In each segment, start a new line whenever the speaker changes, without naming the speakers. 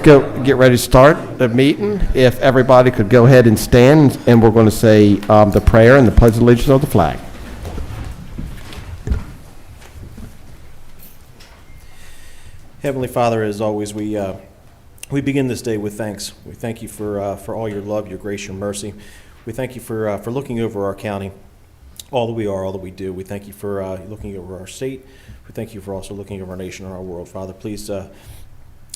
Get ready to start the meeting. If everybody could go ahead and stand, and we're going to say the prayer and the pledge of allegiance of the flag.
Heavenly Father, as always, we begin this day with thanks. We thank you for all your love, your grace, your mercy. We thank you for looking over our county, all that we are, all that we do. We thank you for looking over our state. We thank you for also looking over our nation and our world. Father, please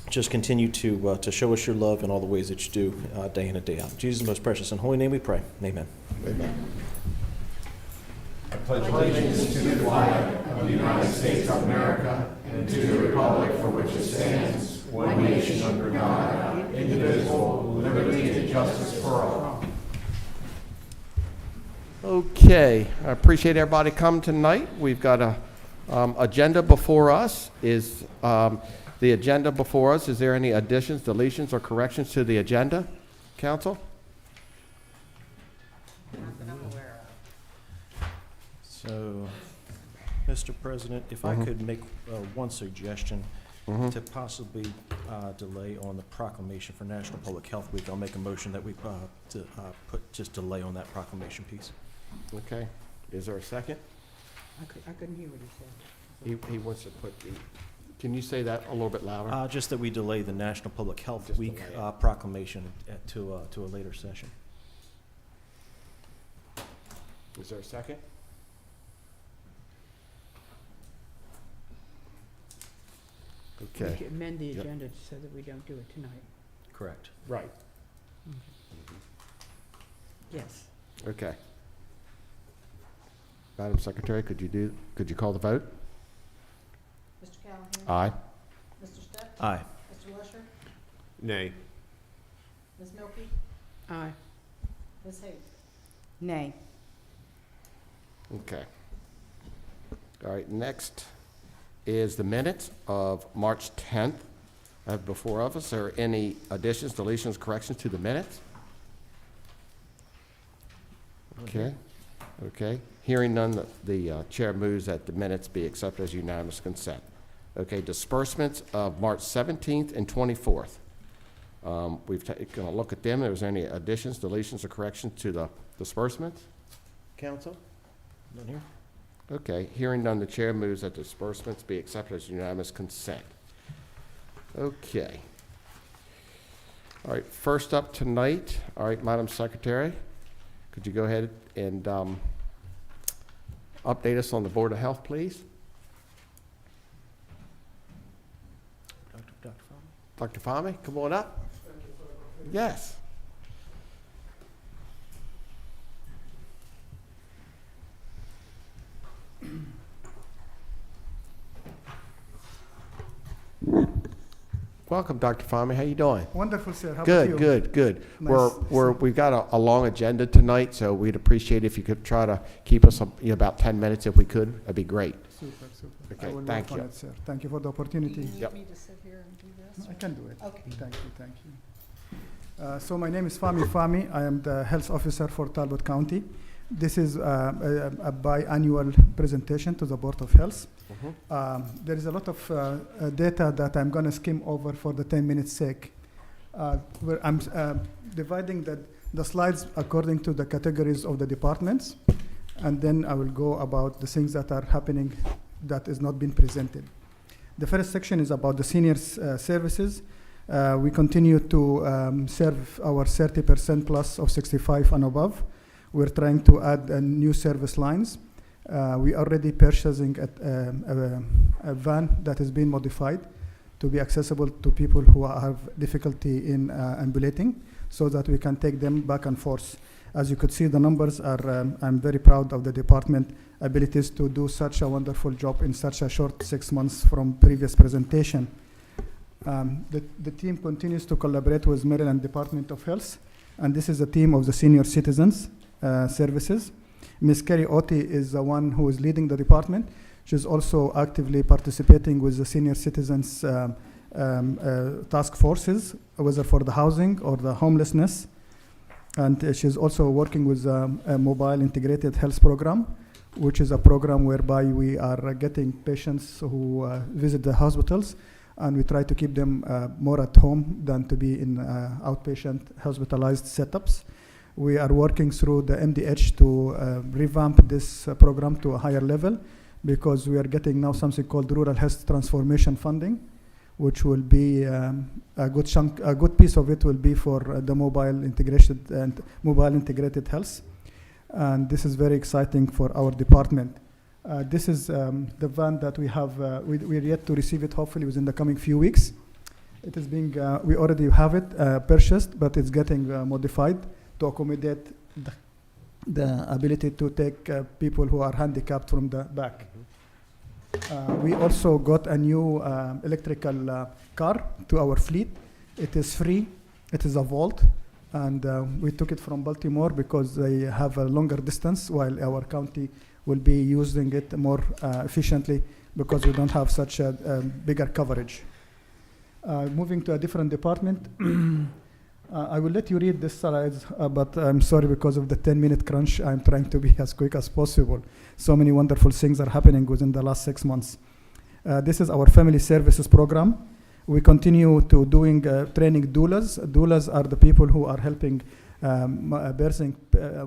just continue to show us your love in all the ways that you do day in and day out. In Jesus' most precious and holy name we pray. Amen.
Amen.
I pledge allegiance to the flag of the United States of America and to the republic for which it stands, one nation under God, indivisible, with liberty and justice for all.
Okay, I appreciate everybody coming tonight. We've got a agenda before us. Is the agenda before us? Is there any additions, deletions, or corrections to the agenda, Council?
Not that I'm aware of.
So, Mr. President, if I could make one suggestion to possibly delay on the proclamation for National Public Health Week, I'll make a motion that we put just delay on that proclamation piece.
Okay. Is there a second?
I couldn't hear what he said.
He wants to put the. Can you say that a little bit louder?
Just that we delay the National Public Health
Just
Week
delay it.
proclamation to a later session.
Is there a second?
We
Okay.
should amend the
Yep.
agenda so that we don't do it tonight.
Correct.
Right.
Yes.
Okay. Madam Secretary, could you call the vote?
Mr. Callahan?
Aye.
Mr. Step?
Aye.
Mr. Lusher?
Nay.
Ms. Milky?
Aye.
Ms. Hayes?
Nay.
Okay. All right, next is the minutes of March 10th. Before of us, are any additions, deletions, corrections to the minutes? Okay. Okay. Hearing none, the chair moves that the minutes be accepted as unanimous consent. Okay, disbursements of March 17th and 24th. We've taken a look at them. Is there any additions, deletions, or corrections to the disbursements? Council?
None here?
Okay, hearing none, the chair moves that disbursements be accepted as unanimous consent. Okay. All right, first up tonight, all right, Madam Secretary, could you go ahead and update us on the Board of Health, please?
Dr. Fahmi?
Dr. Fahmi, come on up. Yes. Welcome, Dr. Fahmi. How you doing?
Wonderful, sir. How about you?
Good.
Nice.
We've got a long agenda tonight, so we'd appreciate if you could try to keep us about 10 minutes if we could. That'd be great.
Super.
Okay,
I will
thank
work on
you.
it, sir. Thank you for the
Do
opportunity.
you need
Yep.
me to sit here and do this?
I can do it.
Okay.
Thank you. So my name is Fahmi. I am the health officer for Talbot County. This is a biannual presentation to the Board of Health. There is a lot of data that I'm going to skim over for the 10 minutes sake. Where I'm dividing the slides according to the categories of the departments, and then I will go about the things that are happening that is not being presented. The first section is about the seniors services. We continue to serve our 30% plus of 65 and above. We're trying to add new service lines. We already purchasing a van that has been modified to be accessible to people who have difficulty in ambulating, so that we can take them back and forth. As you could see, the numbers are, I'm very proud of the department abilities to do such a wonderful job in such a short 6 months from previous presentation. The team continues to collaborate with Maryland Department of Health, and this is a team of the senior citizens services. Ms. Carrie Oti is the one who is leading the department. She's also actively participating with the senior citizens task forces, whether for the housing or the homelessness. And she's also working with a mobile integrated health program, which is a program whereby we are getting patients who visit the hospitals and we try to keep them more at home than to be in outpatient hospitalized setups. We are working through the MDH to revamp this program to a higher level, because we are getting now something called Rural Health Transformation Funding, which will be a good piece of it will be for the mobile integrated health. And this is very exciting for our department. This is the van that we have. We're yet to receive it, hopefully within the coming few weeks. It is being, we already have it purchased, but it's getting modified to accommodate the ability to take people who are handicapped from the back. We also got a new electrical car to our fleet. It is free. It is a Volt, and we took it from Baltimore because they have a longer distance, while our county will be using it more efficiently because we don't have such a bigger coverage. Moving to a different department, I will let you read this slides, but I'm sorry, because of the 10-minute crunch, I'm trying to be as quick as possible. So many wonderful things are happening within the last 6 months. This is our family services program. We continue to doing training doulas. Doulas are the people who are helping birthing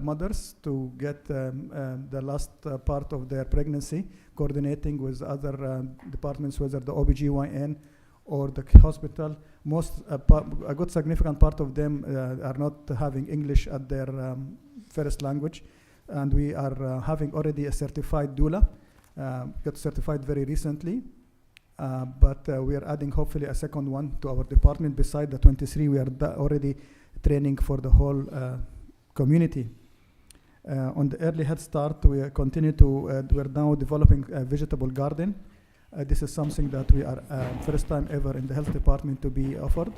mothers to get the last part of their pregnancy, coordinating with other departments, whether the OBGYN or the hospital. A good significant part of them are not having English as their first language, and we are having already a certified doula, got certified very recently, but we are adding hopefully a second one to our department. Beside the 23, we are already training for the whole community. On the early head start, we continue to, we're now developing a vegetable garden. This is something that we are first time ever in the health department to be offered.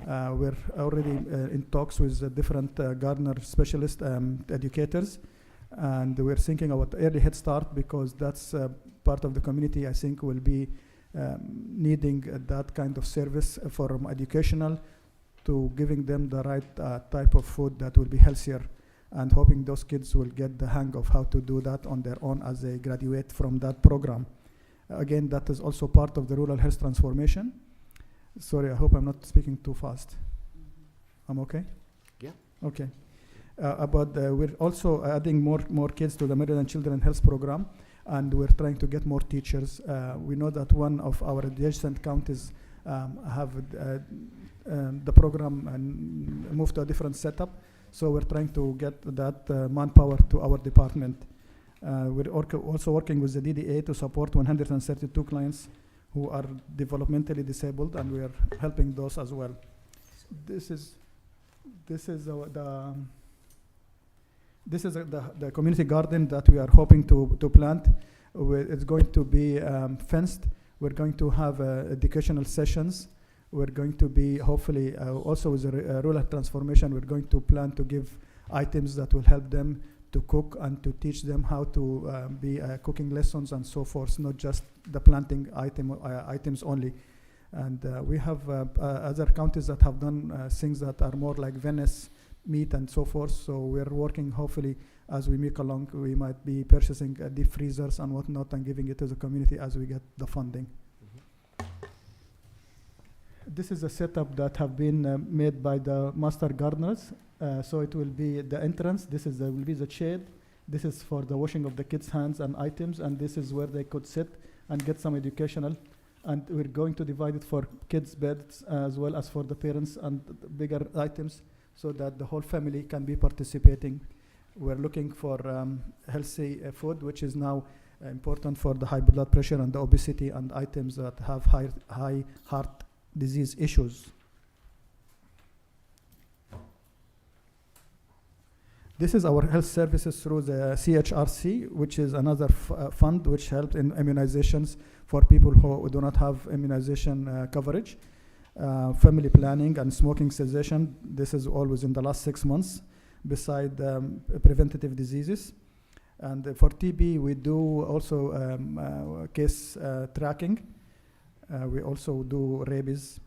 We're already in talks with different gardener specialist educators, and we're thinking about early head start because that's part of the community I think will be needing that kind of service from educational to giving them the right type of food that will be healthier, and hoping those kids will get the hang of how to do that on their own as they graduate from that program. Again, that is also part of the rural health transformation. Sorry, I hope I'm not speaking too fast. I'm okay?
Yeah.
Okay. We're also adding more kids to the Maryland Children Health Program, and we're trying to get more teachers. We know that one of our adjacent counties have the program and moved to a different setup, so we're trying to get that manpower to our department. We're also working with the DDA to support 132 clients who are developmentally disabled, and we are helping those as well. This is the community garden that we are hoping to plant. It's going to be fenced. We're going to have educational sessions. We're going to be hopefully also with the rural transformation, we're going to plan to give items that will help them to cook and to teach them how to be cooking lessons and so forth, not just the planting items only. And we have other counties that have done things that are more like Venice meat and so forth. So we're working, hopefully, as we make along, we might be purchasing deep freezers and whatnot and giving it to the community as we get the funding. This is a setup that have been made by the master gardeners. So it will be the entrance. This is will be the shade. This is for the washing of the kids' hands and items, and this is where they could sit and get some educational. And we're going to divide it for kids' beds as well as for the parents and the bigger items, so that the whole family can be participating. We're looking for healthy food, which is now important for the high blood pressure and the obesity and items that have high heart disease issues. This is our health services through the CHRC, which is another fund which helps in immunizations for people who do not have immunization coverage. Family planning and smoking cessation, this is all within the last 6 months, beside preventative diseases. And for TB, we do also case tracking. We also do rabies.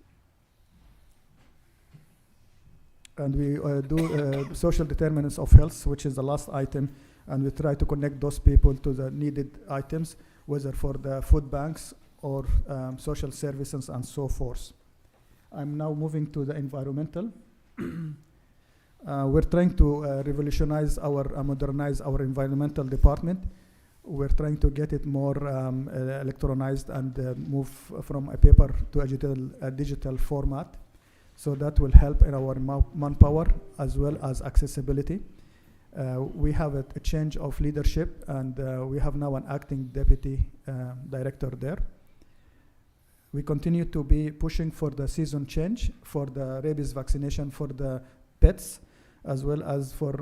And we do social determinants of health, which is the last item, and we try to connect those people to the needed items, whether for the food banks or social services and so forth. I'm now moving to the environmental. We're trying to revolutionize modernize our environmental department. We're trying to get it more electronized and move from a paper to a digital format. So that will help in our manpower as well as accessibility. We have a change of leadership, and we have now an acting deputy director there. We continue to be pushing for the season change for the rabies vaccination for the pets, as well as for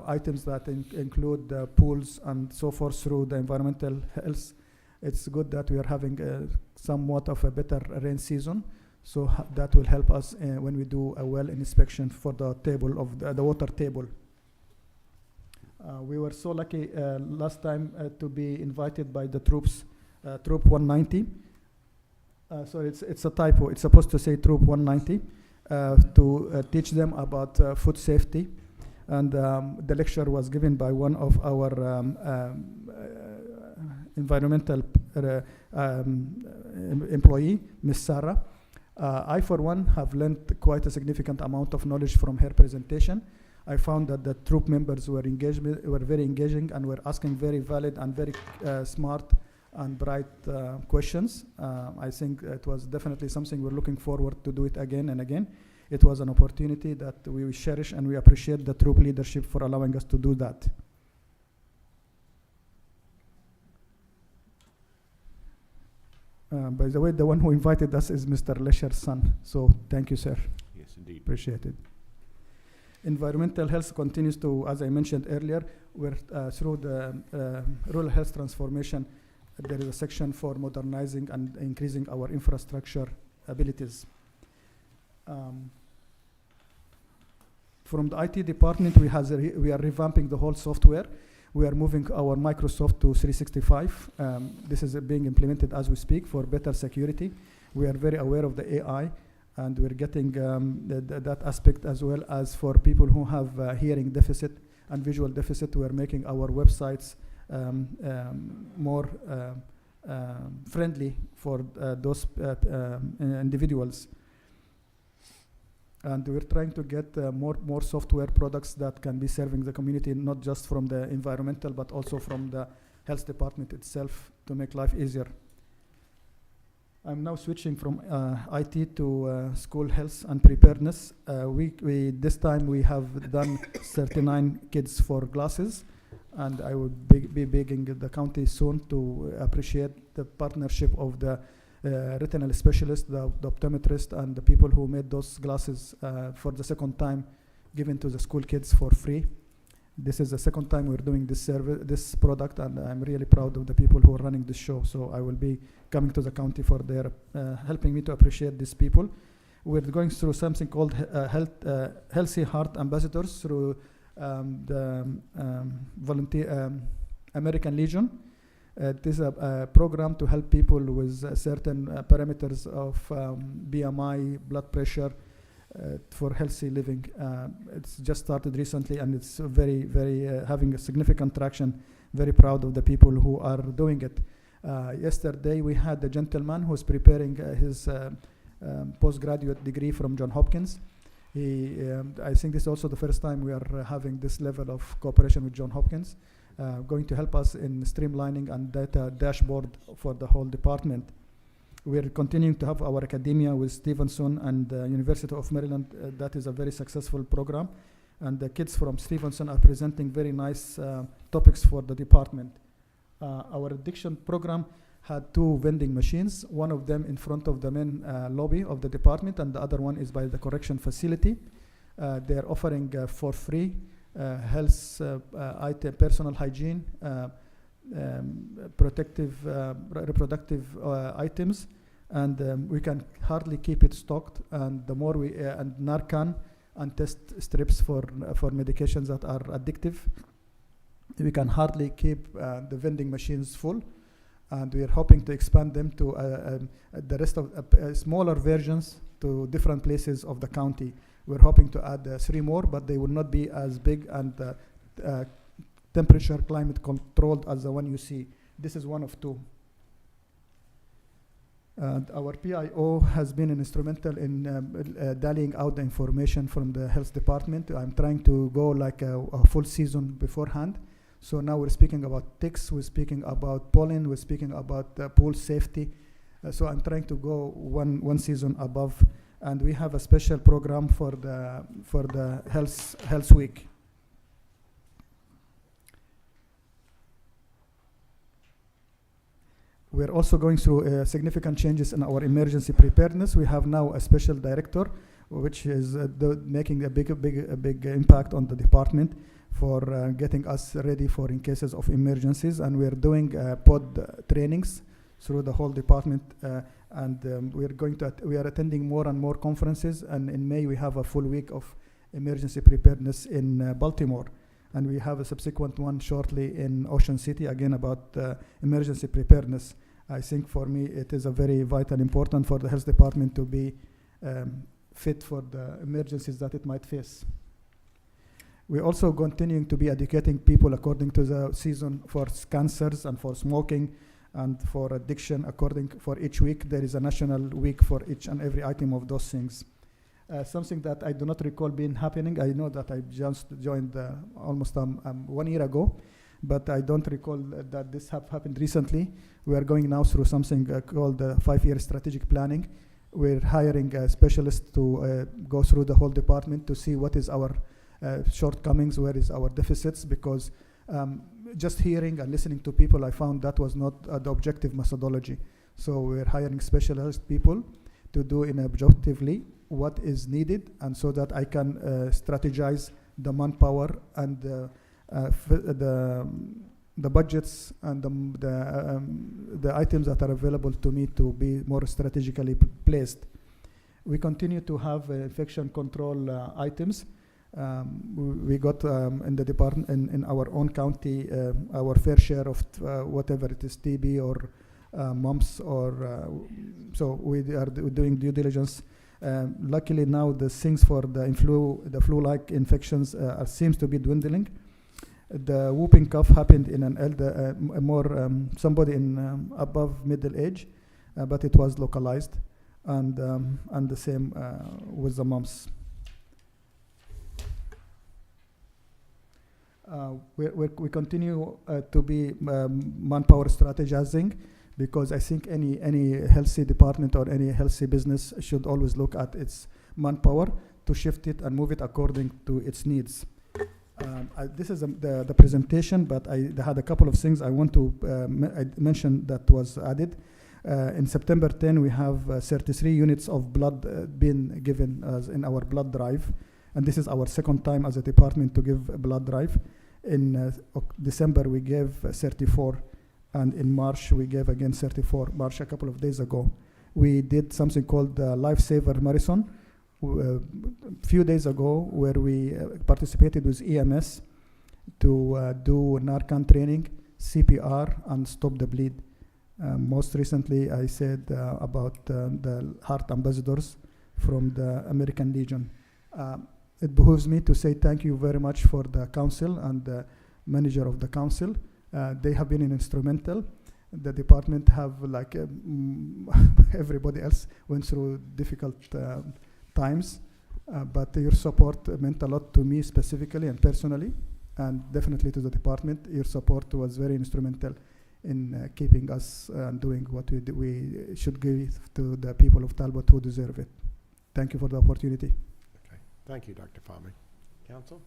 items that include the pools and so forth through the environmental health. It's good that we are having somewhat of a better rain season, so that will help us when we do a well inspection for the table of the water table. We were so lucky last time to be invited by the troops, Troop 190. So it's a typo. It's supposed to say Troop 190 to teach them about food safety. And the lecture was given by one of our environmental employee, Ms. Sarah. I, for one, have learned quite a significant amount of knowledge from her presentation. I found that the troop members were very engaging and were asking very valid and very smart and bright questions. I think it was definitely something we're looking forward to do it again and again. It was an opportunity that we cherish, and we appreciate the troop leadership for allowing us to do that. By the way, the one who invited us is Mr. Lesher's son. So thank you, sir.
Yes, indeed.
Appreciate it. Environmental health continues to, as I mentioned earlier, we're through the rural health transformation. There is a section for modernizing and increasing our infrastructure abilities. From the IT department, we are revamping the whole software. We are moving our Microsoft to 365. This is being implemented as we speak for better security. We are very aware of the AI, and we're getting that aspect, as well as for people who have hearing deficit and visual deficit. We're making our websites more friendly for those individuals. And we're trying to get more software products that can be serving the community, not just from the environmental, but also from the health department itself, to make life easier. I'm now switching from IT to school health and preparedness. This time we have done 39 kids for glasses, and I would be begging the county soon to appreciate the partnership of the retinal specialist, the optometrist, and the people who made those glasses for the second time, given to the school kids for free. This is the second time we're doing this product, and I'm really proud of the people who are running this show. So I will be coming to the county for their helping me to appreciate these people. We're going through something called Healthy Heart Ambassadors through the volunteer American Legion. It is a program to help people with certain parameters of BMI, blood pressure, for healthy living. It's just started recently, and it's very, very having a significant traction. Very proud of the people who are doing it. Yesterday, we had a gentleman who's preparing his postgraduate degree from Johns Hopkins. I think this is also the first time we are having this level of cooperation with Johns Hopkins. Going to help us in streamlining and data dashboard for the whole department. We're continuing to have our academia with Stevenson and University of Maryland. That is a very successful program. And the kids from Stevenson are presenting very nice topics for the department. Our addiction program had 2 vending machines, one of them in front of the main lobby of the department, and the other one is by the correction facility. They're offering for free health item, personal hygiene, reproductive items, and we can hardly keep it stocked. And the more we and Narcan and test strips for medications that are addictive, we can hardly keep the vending machines full. And we are hoping to expand them to the rest of smaller versions to different places of the county. We're hoping to add 3 more, but they will not be as big and temperature climate controlled as the one you see. This is one of 2. Our PIO has been instrumental in dialing out the information from the health department. I'm trying to go like a full season beforehand. So now we're speaking about ticks, we're speaking about pollen, we're speaking about pool safety. So I'm trying to go one season above, and we have a special program for the health week. We're also going through significant changes in our emergency preparedness. We have now a special director, which is making a big impact on the department for getting us ready for in cases of emergencies. And we're doing pod trainings through the whole department, we are attending more and more conferences. And in May we have a full week of emergency preparedness in Baltimore, and we have a subsequent one shortly in Ocean City, again about emergency preparedness. I think for me it is a very vital, important for the health department to be fit for the emergencies that it might face. We're also continuing to be educating people according to the season for cancers and for smoking and for addiction. For each week, there is a national week for each and every item of those things. Something that I do not recall being happening. I know that I just joined almost 1 year ago, but I don't recall that this happened recently. We are going now through something called 5-year strategic planning. We're hiring specialists to go through the whole department to see what is our shortcomings, where is our deficits, because just hearing and listening to people, I found that was not the objective methodology. So we're hiring specialized people to do in objectively what is needed, and so that I can strategize the manpower and the budgets and the items that are available to me to be more strategically placed. We continue to have infection control items. We got in the department, in our own county, our fair share of whatever it is, TB or mumps, or so we are doing due diligence. Luckily now the things for the flu-like infections seems to be dwindling. The whooping cough happened in an elder, somebody in above middle age, but it was localized, and the same with the mumps. We continue to be manpower strategizing, because I think any healthy department or any healthy business should always look at its manpower to shift it and move it according to its needs. This is the presentation, but I had a couple of things I want to mention that was added. In September 10, we have 33 units of blood being given in our blood drive, and this is our second time as a department to give a blood drive. In December, we gave 34, and in March, we gave again 34, March a couple of days ago. We did something called the Lifesaver Marathon a few days ago, where we participated with EMS to do Narcan training, CPR, and stop the bleed. Most recently, I said about the heart ambassadors from the American Legion. It behooves me to say thank you very much for the council and the manager of the council. They have been instrumental. The department have, like everybody else, went through difficult times, but your support meant a lot to me specifically and personally, and definitely to the department. Your support was very instrumental in keeping us doing what we should give to the people of Talbot who deserve it. Thank you for the opportunity.
Okay. Thank you, Dr. Fahmi. Council?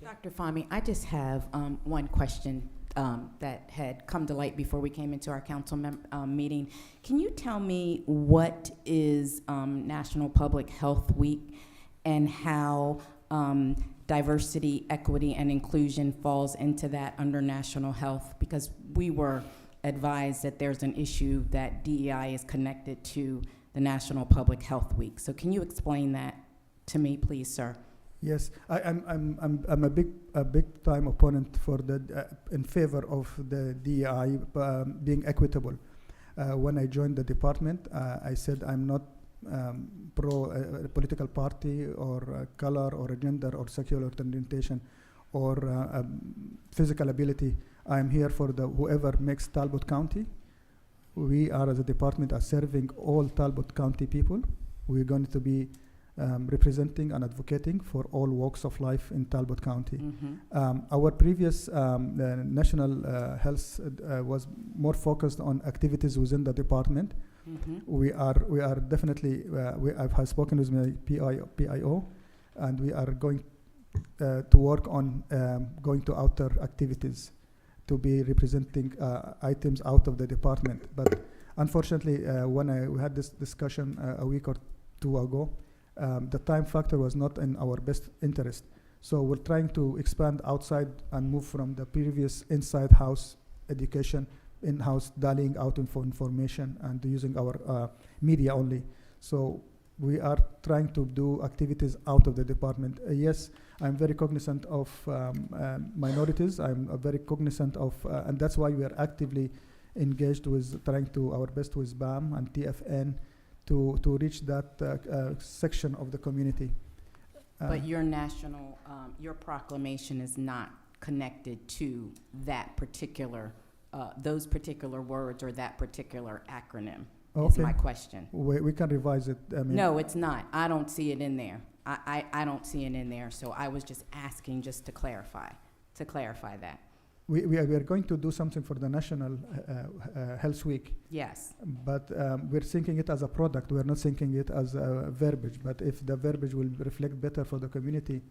Dr. Fahmi, I just have one question that had come to light before we came into our council meeting. Can you tell me what is National Public Health Week and how diversity, equity, and inclusion falls into that under national health? Because we were advised that there's an issue that DEI is connected to the National Public Health Week. So can you explain that to me, please, sir?
Yes, I'm a big time opponent for in favor of the DEI being equitable. When I joined the department, I said I'm not pro a political party or a color or a gender or sexual orientation or physical ability. I'm here for whoever makes Talbot County we are as a department are serving all Talbot County people. We're going to be representing and advocating for all walks of life in Talbot County. Our previous national health was more focused on activities within the department. We are definitely, I have spoken with my PIO, and we are going to work on going to outer activities to be representing items out of the department. But unfortunately, when we had this discussion a week or two ago, the time factor was not in our best interest. So we're trying to expand outside and move from the previous inside house education, in-house dialing out information and using our media only. So we are trying to do activities out of the department. Yes, I'm very cognizant of minorities. I'm very cognizant of, and that's why we are actively engaged with trying to our best with BAM and TFN to reach that section of the community.
But your national, your proclamation is not connected to that particular, those particular words or that particular acronym, is my question.
We can revise it. I mean,
No, it's not. I don't see it in there. I don't see it in there, so I was just asking just to clarify that.
we are going to do something for the National Health Week.
Yes.
But we're thinking it as a product. We're not thinking it as a verbiage. But if the verbiage will reflect better for the community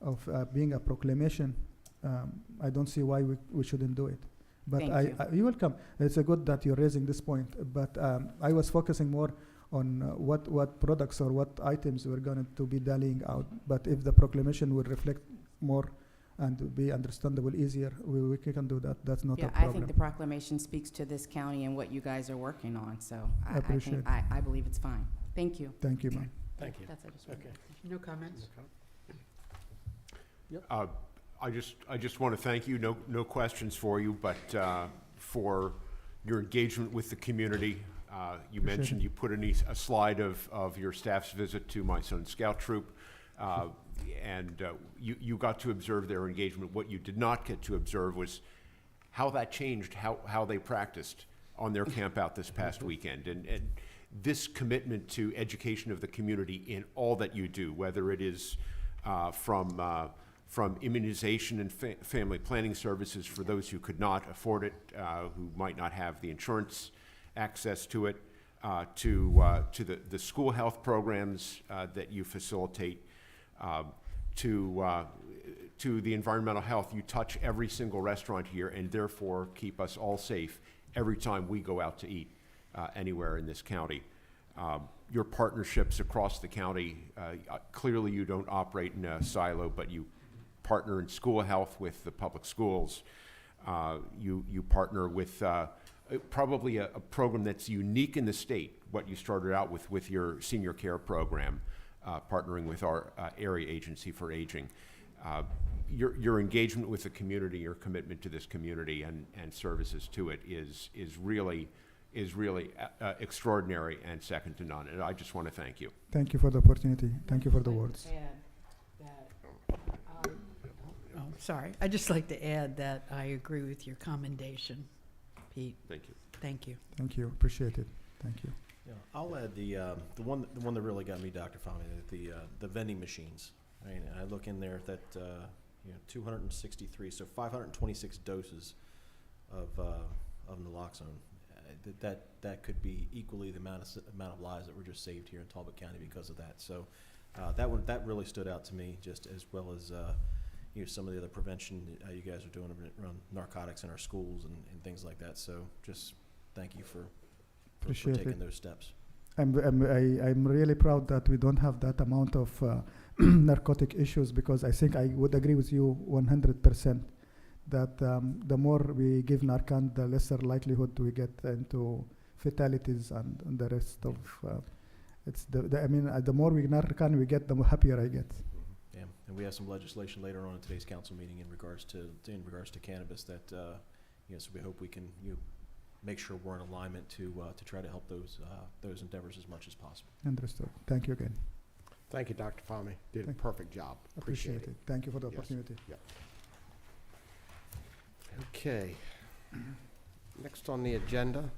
of being a proclamation, I don't see why we shouldn't do it. But you're welcome. It's a good that you're raising this point. But I was focusing more on what products or what items we're going to be dialing out. But if the proclamation will reflect more and be understandable easier, we can do that. That's not a problem.
I think the proclamation speaks to this county and what you guys are working on, so I believe it's fine. Thank you.
Thank you, ma'am.
Thank you.
That's what I just wanted.
No comments?
I just want to thank you. No questions for you, but for your engagement with the community. You mentioned you put in a slide of your staff's visit to my son's scout troop. And you got to observe their engagement. What you did not get to observe was how that changed, how they practiced on their camp out this past weekend. And this commitment to education of the community in all that you do, whether it is from immunization and family planning services for those who could not afford it, who might not have the insurance access to it, to the school health programs that you facilitate, to the environmental health. You touch every single restaurant here and therefore keep us all safe every time we go out to eat anywhere in this county. Your partnerships across the county, clearly you don't operate in a silo, but you partner in school health with the public schools. You partner with probably a program that's unique in the state, what you started out with your senior care program, partnering with our area agency for aging. Your engagement with the community, your commitment to this community and services to it is really extraordinary and second to none. And I just want to thank you.
Thank you for the opportunity. Thank you for the words.
Sorry. I'd just like to add that I agree with your commendation, Pete.
Thank you.
Thank you.
Thank you. Appreciate it. Thank you.
Yeah, I'll add the one that really got me, Dr. Fahmi, the vending machines. I mean, I look in there that 263, so 526 doses of naloxone. That could be equally the amount of lives that were just saved here in Talbot County because of that. So that really stood out to me, just as well as some of the other prevention you guys are doing around narcotics in our schools and things like that. So just thank you for taking those steps.
I'm really proud that we don't have that amount of narcotic issues, because I think I would agree with you 100% that the more we give Narcan, the lesser likelihood we get into fatalities and the rest of the more Narcan we get, the happier I get.
Yeah, and we have some legislation later on in today's council meeting in regards to cannabis that so we hope we can make sure we're in alignment to try to help those endeavors as much as possible.
Understood. Thank you again.
Thank you, Dr. Fahmi. Did a perfect job.
Appreciate it. Thank you for the opportunity.
Yep. Okay. Next on the agenda,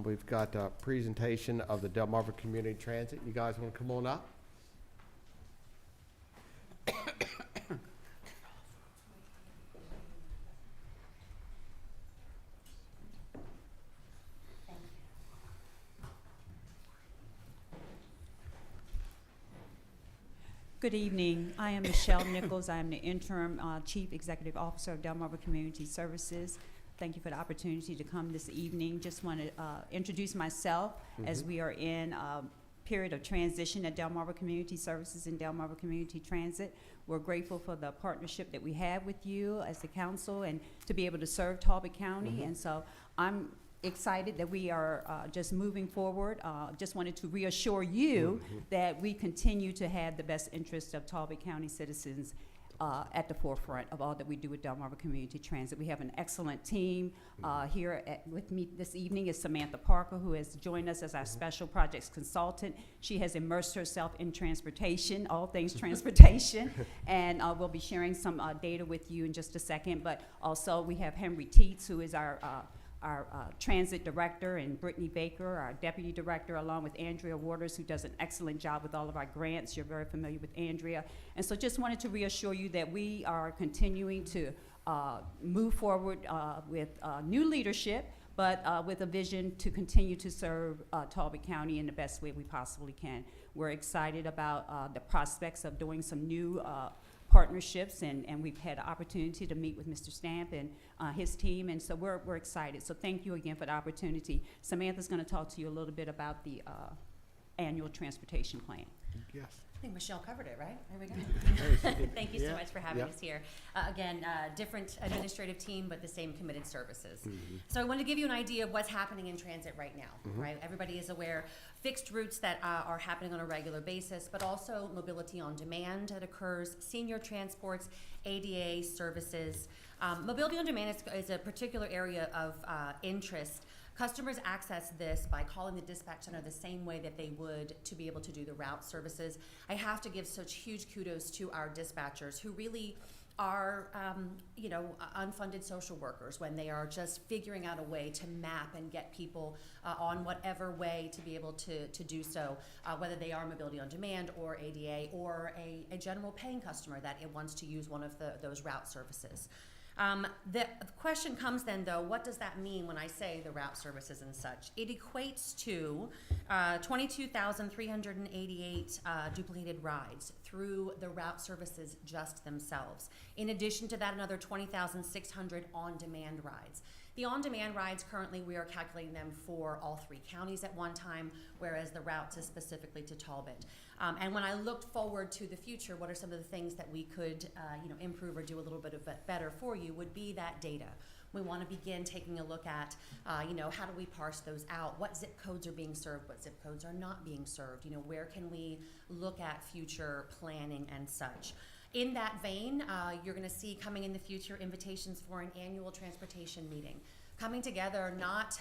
We've got a presentation of the Delmarva Community Transit. You guys want to come on up?
Good evening. I am Michelle Nichols. I am the Interim Chief Executive Officer of Delmarva Community Services. Thank you for the opportunity to come this evening. Just want to introduce myself as we are in a period of transition at Delmarva Community Services and Delmarva Community Transit. We're grateful for the partnership that we have with you as the council and to be able to serve Talbot County. And so I'm excited that we are just moving forward. Just wanted to reassure you that we continue to have the best interests of Talbot County citizens at the forefront of all that we do with Delmarva Community Transit. We have an excellent team here with me this evening is Samantha Parker, who has joined us as our special projects consultant. She has immersed herself in transportation, all things transportation, and we'll be sharing some data with you in just a second. But also we have Henry Teets, who is our transit director, and Brittany Baker, our deputy director, along with Andrea Waters, who does an excellent job with all of our grants. You're very familiar with Andrea. And so just wanted to reassure you that we are continuing to move forward with new leadership, but with a vision to continue to serve Talbot County in the best way we possibly can. We're excited about the prospects of doing some new partnerships, and we've had an opportunity to meet with Mr. Stamp and his team, and so we're excited. So thank you again for the opportunity. Samantha's going to talk to you a little bit about the annual transportation plan.
Yes.
I think Michelle covered it, right? There we go. Thank you so much for having us here. Again, different administrative team, but the same committed services. So I want to give you an idea of what's happening in transit right now, right? Everybody is aware fixed routes that are happening on a regular basis, but also mobility on demand that occurs, senior transports, ADA services. Mobility on demand is a particular area of interest. Customers access this by calling the dispatch center the same way that they would to be able to do the route services. I have to give such huge kudos to our dispatchers who really are, unfunded social workers when they are just figuring out a way to map and get people on whatever way to be able to do so, whether they are mobility on demand or ADA or a general paying customer that it wants to use one of those route services. The question comes then, though, what does that mean when I say the route services and such? It equates to 22,388 duplicated rides through the route services just themselves. In addition to that, another 20,600 on-demand rides. The on-demand rides, currently we are calculating them for all 3 counties at one time, whereas the routes is specifically to Talbot. And when I looked forward to the future, what are some of the things that we could improve or do a little bit of better for you would be that data. We want to begin taking a look at, how do we parse those out? What zip codes are being served? What zip codes are not being served? Where can we look at future planning and such? In that vein, you're going to see coming in the future invitations for an annual transportation meeting. Coming together, not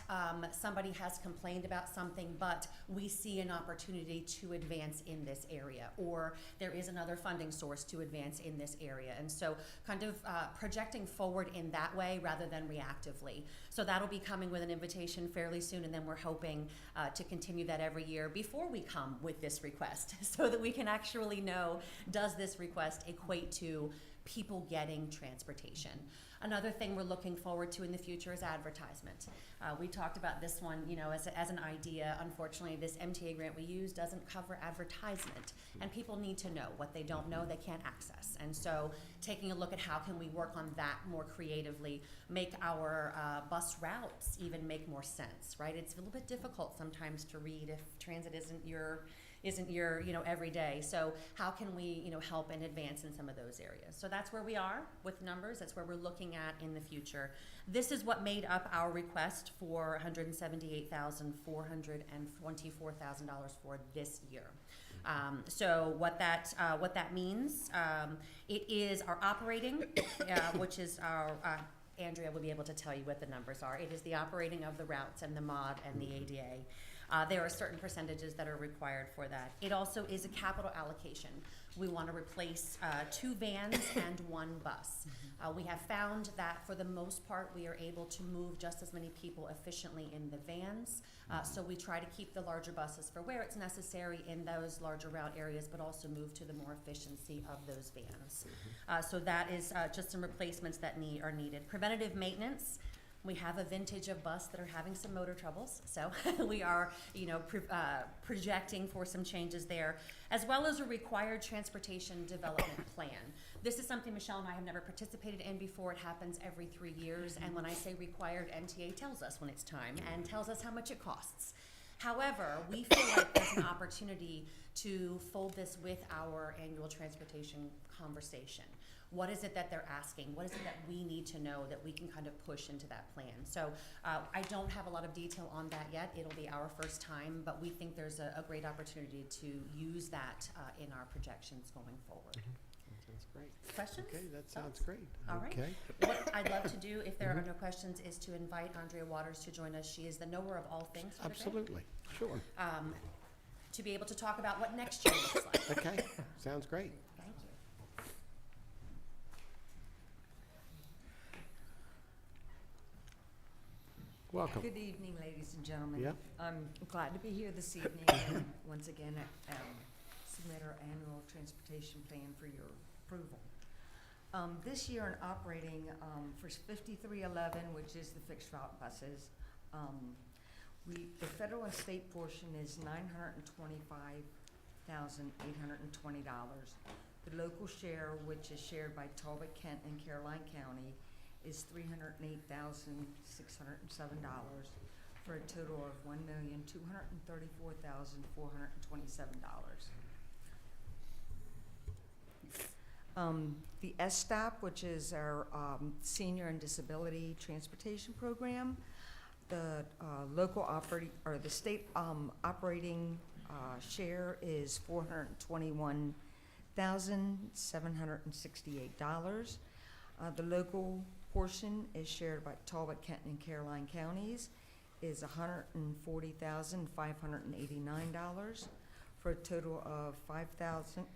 somebody has complained about something, but we see an opportunity to advance in this area, or there is another funding source to advance in this area. And so kind of projecting forward in that way rather than reactively. So that'll be coming with an invitation fairly soon, and then we're hoping to continue that every year before we come with this request so that we can actually know, does this request equate to people getting transportation? Another thing we're looking forward to in the future is advertisement. We talked about this one, as an idea. Unfortunately, this MTA grant we use doesn't cover advertisement, and people need to know. What they don't know, they can't access. And so taking a look at how can we work on that more creatively, make our bus routes even make more sense, right? It's a little bit difficult sometimes to read if transit isn't your every day. So how can we, help and advance in some of those areas? So that's where we are with numbers. That's where we're looking at in the future. This is what made up our request for $178,424,000 for this year. So what that means, it is our operating, which is our, Andrea will be able to tell you what the numbers are. It is the operating of the routes and the mod and the ADA. There are certain percentages that are required for that. It also is a capital allocation. We want to replace 2 vans and 1 bus. We have found that for the most part, we are able to move just as many people efficiently in the vans. So we try to keep the larger buses for where it's necessary in those larger route areas, but also move to the more efficiency of those vans. So that is just some replacements that are needed. Preventative maintenance. We have a vintage of bus that are having some motor troubles, so we are, projecting for some changes there, as well as a required transportation development plan. This is something Michelle and I have never participated in before. It happens every 3 years, and when I say required, NTA tells us when it's time and tells us how much it costs. However, we feel like there's an opportunity to fold this with our annual transportation conversation. What is it that they're asking? What is it that we need to know that we can kind of push into that plan? So I don't have a lot of detail on that yet. It'll be our first time, but we think there's a great opportunity to use that in our projections going forward.
That sounds great.
Questions?
Okay, that sounds
Thoughts?
great.
All right.
Okay.
What I'd love to do, if there are no questions, is to invite Andrea Waters to join us. She is the knower of all things for the day.
Absolutely. Sure.
To be able to talk about what next year looks like.
Okay, sounds great.
Thank you.
Welcome.
Good evening, ladies and gentlemen.
Yeah.
I'm glad to be here this evening and once again submit our annual transportation plan for your approval. This year in operating for 5311, which is the fixed route buses, the federal and state portion is $925,820. The local share, which is shared by Talbot, Kent, and Caroline County, is $308,607 for a total of $1,234,427. The SSTAP, which is our senior and disability transportation program, the local operating or the state operating share is $421,768. The local portion is shared by Talbot, Kent, and Caroline counties is $140,589 for a total of $562,357.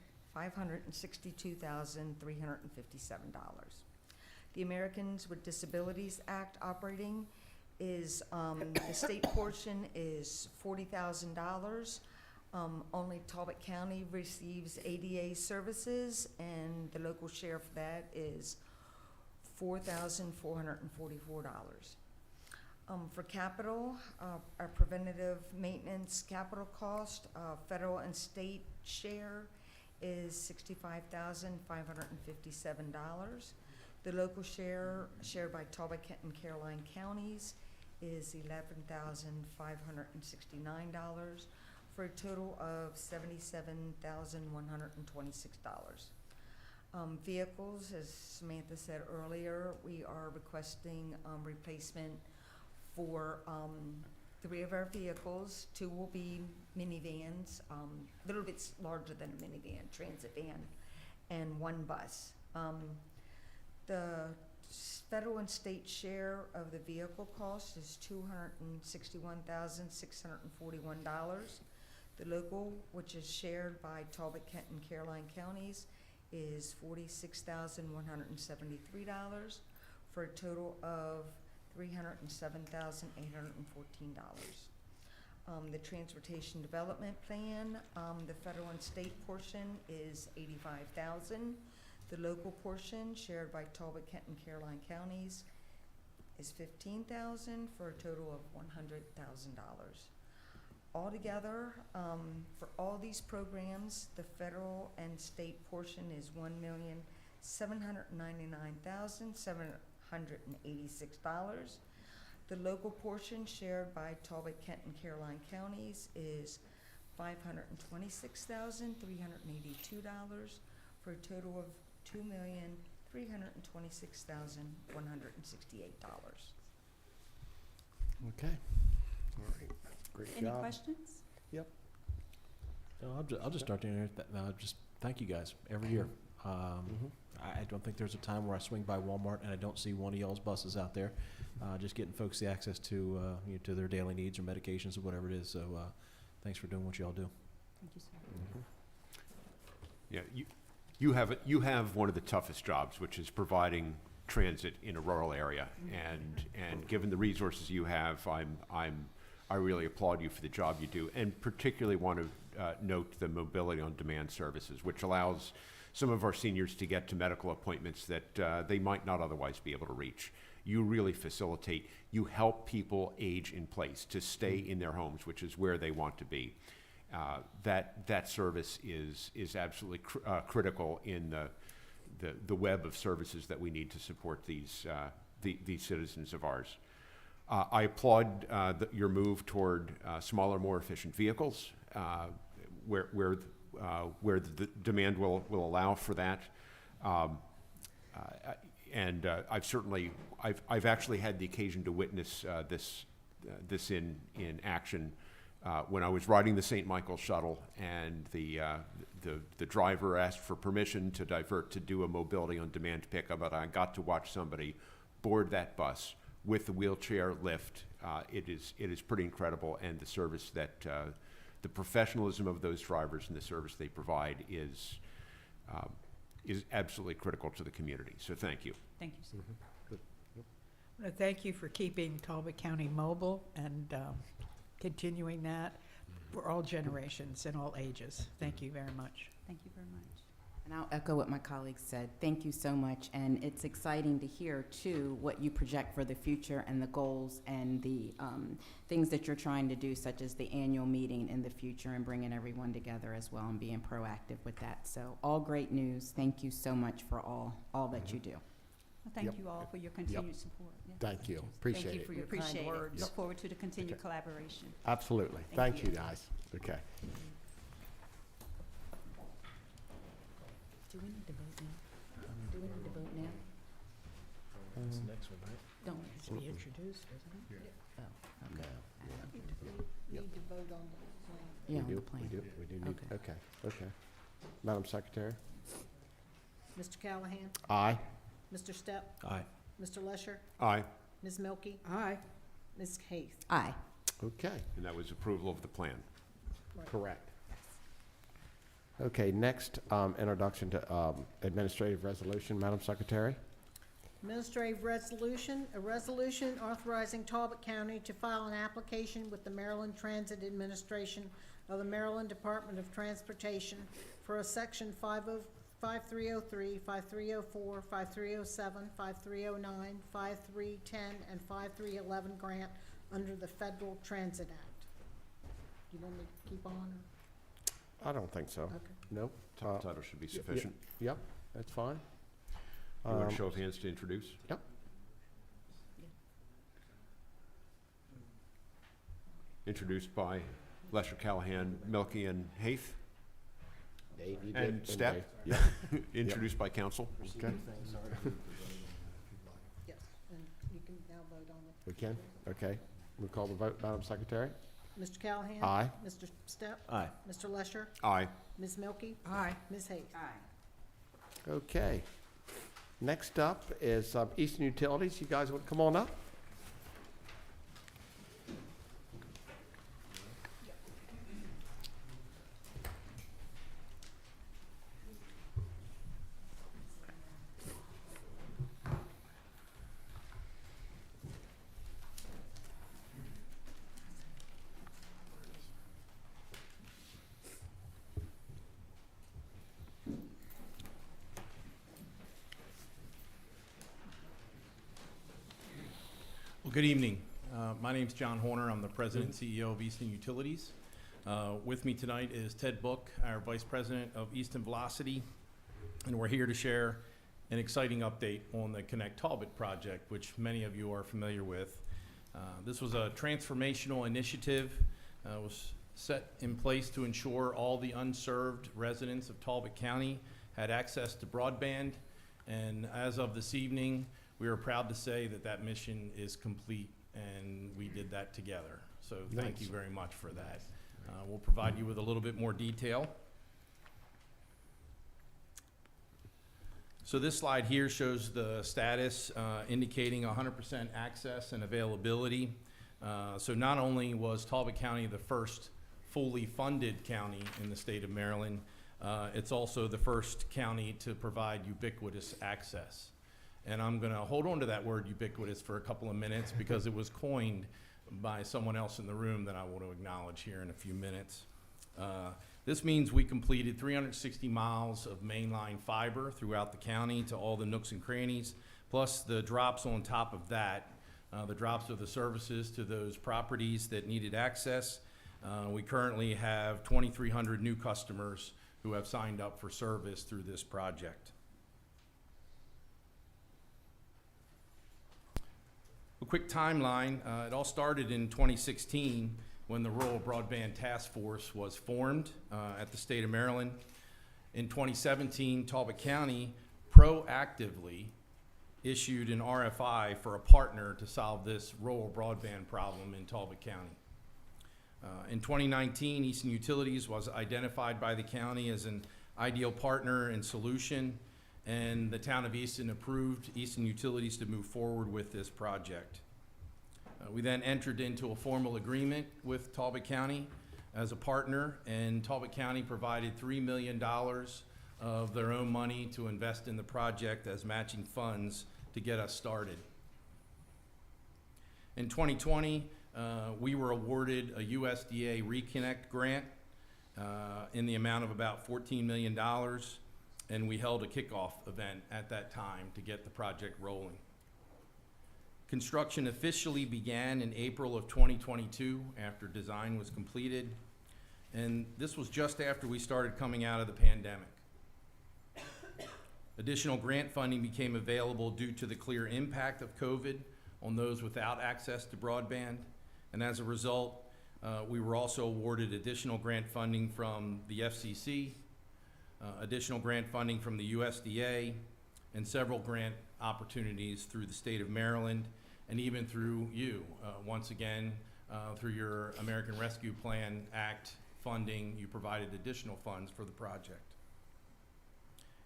The Americans with Disabilities Act operating is the state portion is $40,000. Only Talbot County receives ADA services, and the local share for that is $4,444. For capital, our preventative maintenance capital cost, federal and state share is $65,557. The local share, shared by Talbot, Kent, and Caroline counties, is $11,569 for a total of $77,126. Vehicles, as Samantha said earlier, we are requesting replacement for 3 of our vehicles. 2 will be minivans, a little bit larger than a minivan, transit van, and 1 bus. The federal and state share of the vehicle cost is $261,641. The local, which is shared by Talbot, Kent, and Caroline counties, is $46,173 for a total of $307,814. The transportation development plan, the federal and state portion is $85,000. The local portion, shared by Talbot, Kent, and Caroline counties, is $15,000 for a total of $100,000. Altogether, for all these programs, the federal and state portion is $1,799,786. The local portion, shared by Talbot, Kent, and Caroline counties, is $526,382 for a total of $2,326,168.
Okay. All right. Great
Any
job.
questions?
Yep.
No, I'll just start there. Just thank you guys every year. I don't think there's a time where I swing by Walmart and I don't see one of y'all's buses out there, just getting folks the access to to their daily needs or medications or whatever it is. So thanks for doing what y'all do.
Thank you, sir.
Yeah, you have one of the toughest jobs, which is providing transit in a rural area. And given the resources you have, I really applaud you for the job you do, and particularly want to note the mobility on demand services, which allows some of our seniors to get to medical appointments that they might not otherwise be able to reach. You really facilitate, you help people age in place to stay in their homes, which is where they want to be. That service is absolutely critical in the web of services that we need to support these citizens of ours. I applaud your move toward smaller, more efficient vehicles, where the demand will allow for that. And I've actually had the occasion to witness this in action when I was riding the St. Michael's shuttle, and the driver asked for permission to divert to do a mobility on demand pickup, and I got to watch somebody board that bus with the wheelchair lift. It is pretty incredible, and the service that the professionalism of those drivers and the service they provide is absolutely critical to the community. So thank you.
Thank you, sir.
I want to thank you for keeping Talbot County mobile and continuing that for all generations and all ages. Thank you very much.
Thank you very much.
And I'll echo what my colleagues said. Thank you so much. And it's exciting to hear, too, what you project for the future and the goals and the things that you're trying to do, such as the annual meeting in the future and bringing everyone together as well and being proactive with that. So all great news. Thank you so much for all that you do.
Well, thank
Yep.
you all for your continued support. Yeah.
Thank you. Appreciate
Thank you
it.
for your
Appreciate
kind
it.
words. Look forward to the continued collaboration.
Absolutely. Thank you, guys. Okay.
Do we need to vote now? Do we need to vote now?
That's the next one, right?
Don't.
It's to be introduced, isn't it?
Oh, okay.
Need to vote on the plan.
Yeah, on
We
the
do,
plan.
we do need,
Okay.
okay. Madam Secretary?
Mr. Callahan?
Aye.
Mr. Stepp?
Aye.
Mr. Lesher?
Aye.
Ms. Milky?
Aye.
Ms. Hayes?
Aye.
Okay.
And that was approval of the plan.
Correct. Okay, next, introduction to administrative resolution, Madam Secretary.
Administrative resolution, a resolution authorizing Talbot County to file an application with the Maryland Transit Administration of the Maryland Department of Transportation for a section 5303, 5304, 5307, 5309, 5310, and 5311 grant under the Federal Transit Act. Do you want me to keep on, or?
I don't think so.
Okay.
Nope.
Title should be sufficient.
Yep, that's fine.
You want a show of hands to introduce?
Yep.
Introduced by Lesher, Callahan, Milky, and Haith.
Dave, you
And
did.
Step.
Dave.
Introduced by council.
Okay,
Yes, and you can now vote on it.
we can? Okay. We call the vote, Madam Secretary?
Mr. Callahan?
Aye.
Mr. Stepp?
Aye.
Mr. Lesher?
Aye.
Ms. Milky?
Aye.
Ms. Hayes?
Okay. Next up is Eastern Utilities. You guys want to come on up?
Well, good evening. My name's John Horner. I'm the President and CEO of Easton Utilities. With me tonight is Ted Book, our Vice President of Easton Velocity, and we're here to share an exciting update on the Connect Talbot project, which many of you are familiar with. This was a transformational initiative. Was set in place to ensure all the unserved residents of Talbot County had access to broadband, and as of this evening, we are proud to say that that mission is complete, and we did that together. So thank you very much for that. We'll provide you with a little bit more detail. So this slide here shows the status indicating 100% access and availability. So not only was Talbot County the first fully funded county in the state of Maryland, It's also the first county to provide ubiquitous access. And I'm going to hold on to that word ubiquitous for a couple of minutes because it was coined by someone else in the room that I want to acknowledge here in a few minutes. This means we completed 360 miles of mainline fiber throughout the county to all the nooks and crannies, plus the drops on top of that, the drops of the services to those properties that needed access. We currently have 2,300 new customers who have signed up for service through this project. A quick timeline, it all started in 2016 when the Rural Broadband Task Force was formed at the state of Maryland. In 2017, Talbot County proactively issued an RFI for a partner to solve this rural broadband problem in Talbot County. In 2019, Easton Utilities was identified by the county as an ideal partner and solution, and the town of Easton approved Easton Utilities to move forward with this project. We then entered into a formal agreement with Talbot County as a partner, and Talbot County provided $3 million of their own money to invest in the project as matching funds to get us started. In 2020, we were awarded a USDA Reconnect grant in the amount of about $14 million, and we held a kickoff event at that time to get the project rolling. Construction officially began in April of 2022 after design was completed, and this was just after we started coming out of the pandemic. Additional grant funding became available due to the clear impact of COVID on those without access to broadband, and as a result, we were also awarded additional grant funding from the FCC, additional grant funding from the USDA, and several grant opportunities through the state of Maryland, and even through you. Once again, through your American Rescue Plan Act funding, you provided additional funds for the project.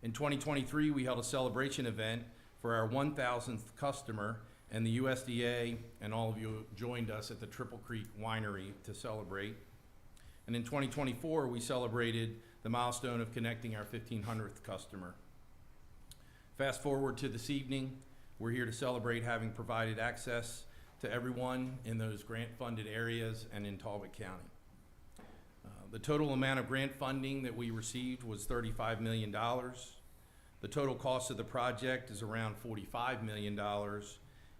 In 2023, we held a celebration event for our 1,000th customer, and the USDA and all of you joined us at the Triple Creek Winery to celebrate. And in 2024, we celebrated the milestone of connecting our 1,500th customer. Fast forward to this evening, we're here to celebrate having provided access to everyone in those grant-funded areas and in Talbot County. The total amount of grant funding that we received was $35 million. The total cost of the project is around $45 million,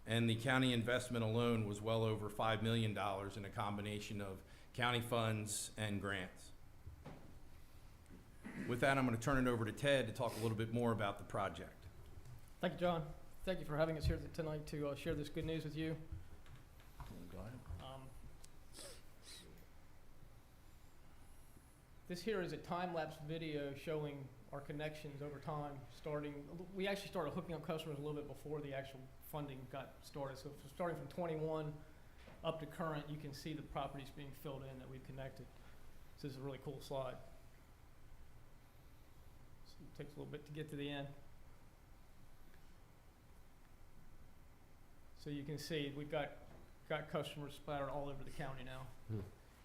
and the county investment alone was well over $5 million in a combination of county funds and grants. With that, I'm going to turn it over to Ted to talk a little bit more about the project.
Thank you, John. Thank you for having us here tonight to share this good news with you.
Go ahead.
This here is a time-lapse video showing our connections over time, we actually started hooking up customers a little bit before the actual funding got started. So starting from 21 up to current, you can see the properties being filled in that we've connected. So this is a really cool slide. So it takes a little bit to get to the end. So you can see we've got customers splattered all over the county now.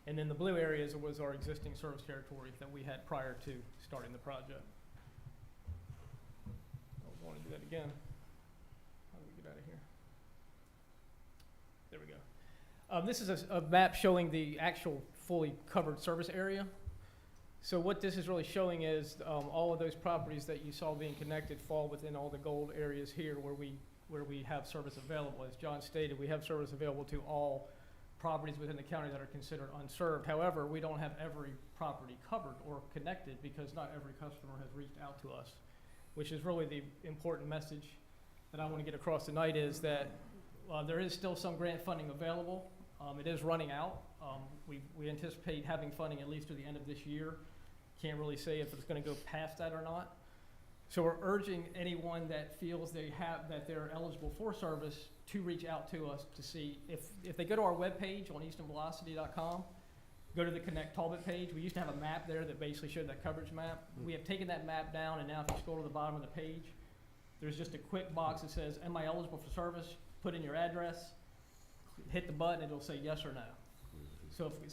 And then the blue areas was our existing service territory that we had prior to starting the project. I want to do that again. How do we get out of here? There we go. This is a map showing the actual fully covered service area. So what this is really showing is all of those properties that you saw being connected fall within all the gold areas here where we have service available. As John stated, we have service available to all properties within the county that are considered unserved. However, we don't have every property covered or connected because not every customer has reached out to us, which is really the important message that I want to get across tonight is that there is still some grant funding available. It is running out. We anticipate having funding at least through the end of this year. Can't really say if it's going to go past that or not. So we're urging anyone that feels that they're eligible for service to reach out to us to see if they go to our webpage on eastonvelocity.com, go to the Connect Talbot page. We used to have a map there that basically showed that coverage map. We have taken that map down, and now if you scroll to the bottom of the page, there's just a quick box that says, am I eligible for service? Put in your address, hit the button, and it'll say yes or no.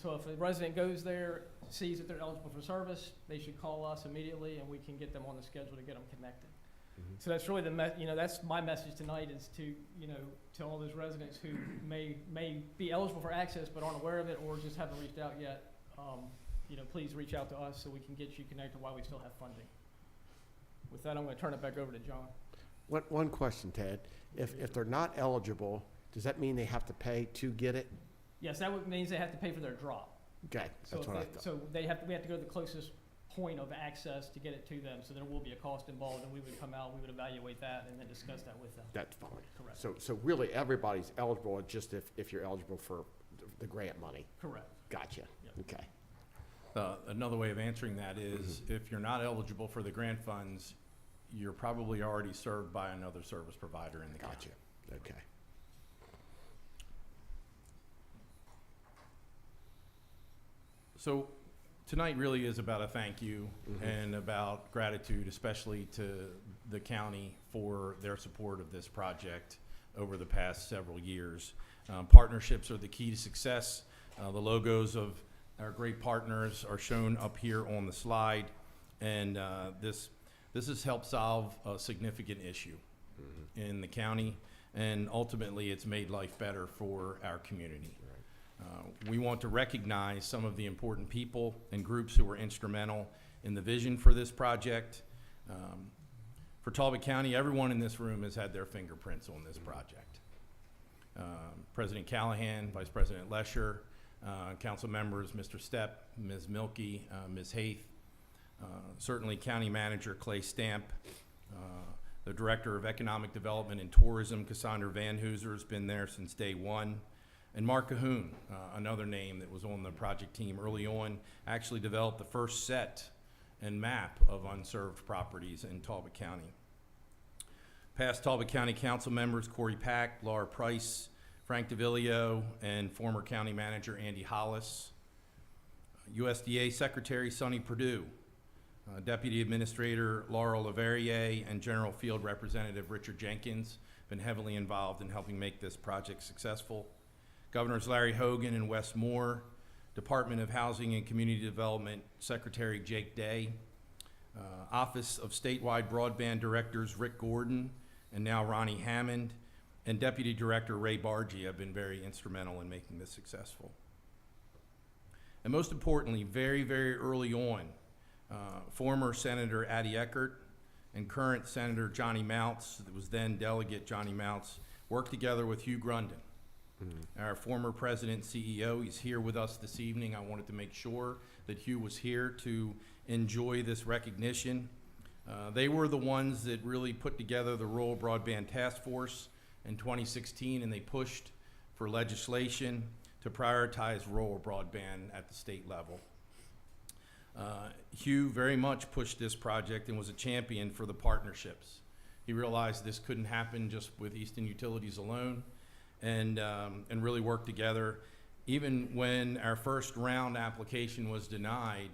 So if a resident goes there, sees that they're eligible for service, they should call us immediately, and we can get them on the schedule to get them connected. So that's really that's my message tonight, is to, to all those residents who may be eligible for access but aren't aware of it, or just haven't reached out yet. Please reach out to us so we can get you connected while we still have funding. With that, I'm going to turn it back over to John.
One question, Ted. If they're not eligible, does that mean they have to pay to get it?
Yes, that means they have to pay for their drop.
Okay, that's what I thought.
So we have to go to the closest point of access to get it to them. So there will be a cost involved, and we would come out, we would evaluate that, and then discuss that with them.
That's fine.
Correct.
So really, everybody's eligible, just if you're eligible for the grant money.
Correct.
Gotcha.
Yep.
Okay.
Another way of answering that is, if you're not eligible for the grant funds, you're probably already served by another service provider in the county.
Gotcha. Okay.
So tonight really is about a thank you and about gratitude, especially to the county for their support of this project over the past several years. Partnerships are the key to success. The logos of our great partners are shown up here on the slide, and this has helped solve a significant issue in the county, and ultimately it's made life better for our community. We want to recognize some of the important people and groups who were instrumental in the vision for this project. For Talbot County, everyone in this room has had their fingerprints on this project. President Callahan, Vice President Lesher, council members Mr. Stepp, Ms. Milkey, Ms. Haith, certainly County Manager Clay Stamp, the Director of Economic Development and Tourism, Cassandra Van Hooser, has been there since day one. And Mark Cahoon, another name that was on the project team early on, actually developed the first set and map of unserved properties in Talbot County. Past Talbot County Council members Corey Pack, Laura Price, Frank DeVillio, and former County Manager Andy Hollis. USDA Secretary Sonny Perdue, Deputy Administrator Laurel Leverrier, and General Field Representative Richard Jenkins been heavily involved in helping make this project successful. Governors Larry Hogan and Wes Moore, Department of Housing and Community Development Secretary Jake Day, Office of Statewide Broadband Directors Rick Gordon and now Ronnie Hammond, and Deputy Director Ray Bargy have been very instrumental in making this successful. And most importantly, very, very early on, former Senator Addie Eckert and current Senator Johnny Mounts, that was then Delegate Johnny Mounts, worked together with Hugh Grundon, our former president and CEO. He's here with us this evening. I wanted to make sure that Hugh was here to enjoy this recognition. They were the ones that really put together the Rural Broadband Task Force in 2016, and they pushed for legislation to prioritize rural broadband at the state level. Hugh very much pushed this project and was a champion for the partnerships. He realized this couldn't happen just with Easton Utilities alone, and really worked together. Even when our first round application was denied,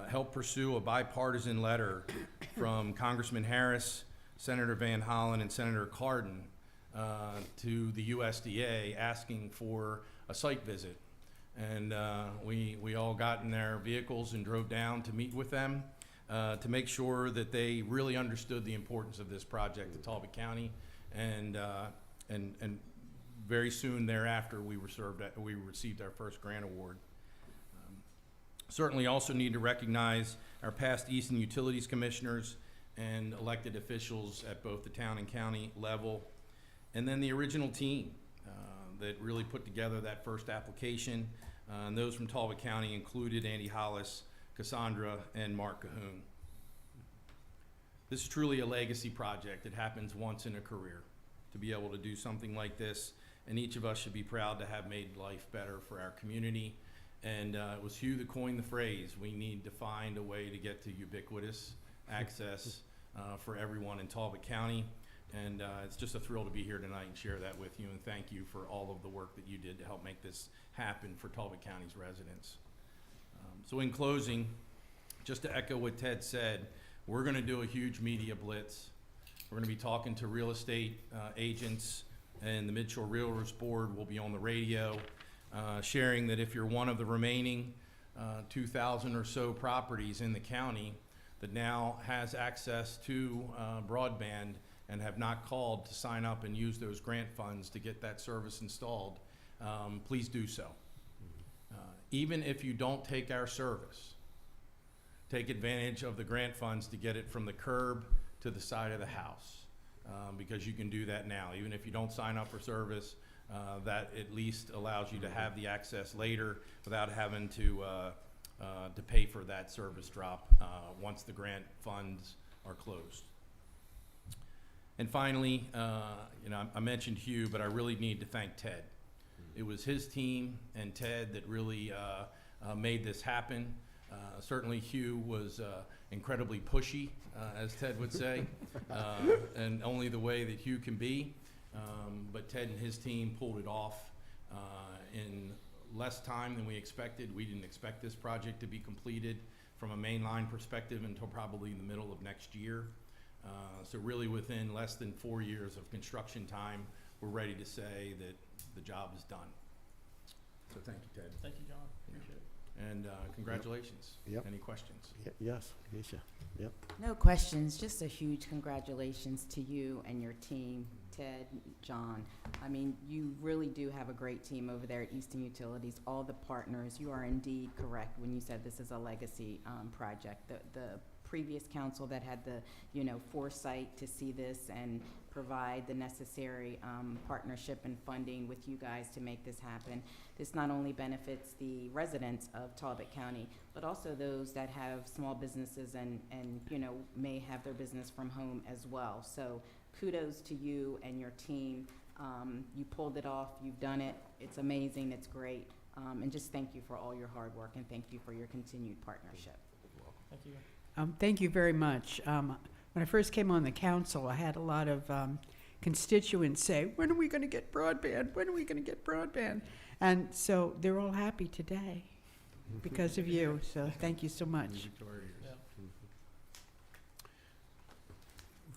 helped pursue a bipartisan letter from Congressman Harris, Senator Van Hollen, and Senator Cardin to the USDA asking for a site visit. And we all got in their vehicles and drove down to meet with them to make sure that they really understood the importance of this project to Talbot County, and very soon thereafter, we received our first grant award. Certainly also need to recognize our past Easton Utilities Commissioners and elected officials at both the town and county level, and then the original team that really put together that first application. And those from Talbot County included Andy Hollis, Cassandra, and Mark Cahoon. This is truly a legacy project. It happens once in a career to be able to do something like this, and each of us should be proud to have made life better for our community. And it was Hugh that coined the phrase, we need to find a way to get to ubiquitous access for everyone in Talbot County. And it's just a thrill to be here tonight and share that with you, and thank you for all of the work that you did to help make this happen for Talbot County's residents. So in closing, just to echo what Ted said, we're gonna do a huge media blitz. We're gonna be talking to real estate agents, and the Midshore Realtors Board will be on the radio. sharing that if you're one of the remaining 2,000 or so properties in the county that now has access to broadband and have not called to sign up and use those grant funds to get that service installed, please do so. Even if you don't take our service, take advantage of the grant funds to get it from the curb to the side of the house, because you can do that now. Even if you don't sign up for service, that at least allows you to have the access later without having to pay for that service drop once the grant funds are closed. And finally, I mentioned Hugh, but I really need to thank Ted. It was his team and Ted that really made this happen. Certainly Hugh was incredibly pushy, as Ted would say, and only the way that Hugh can be. But Ted and his team pulled it off in less time than we expected. We didn't expect this project to be completed from a mainline perspective until probably the middle of next year. So really within less than 4 years of construction time, we're ready to say that the job is done. So thank you, Ted.
Thank you, John. Appreciate it.
And congratulations.
Yep.
Any questions?
Yes, Keisha. Yep.
No questions, just a huge congratulations to you and your team, Ted, John. I mean, you really do have a great team over there at Eastern Utilities, all the partners. You are indeed correct when you said this is a legacy project. The previous council that had the, foresight to see this and provide the necessary partnership and funding with you guys to make this happen. This not only benefits the residents of Talbot County, but also those that have small businesses and may have their business from home as well. So kudos to you and your team. You pulled it off, you've done it. It's amazing, it's great. And just thank you for all your hard work and thank you for your continued partnership.
Thank you.
Thank you very much. When I first came on the council, I had a lot of constituents say, when are we going to get broadband? When are we going to get broadband? And so they're all happy today because of you. So thank you so much.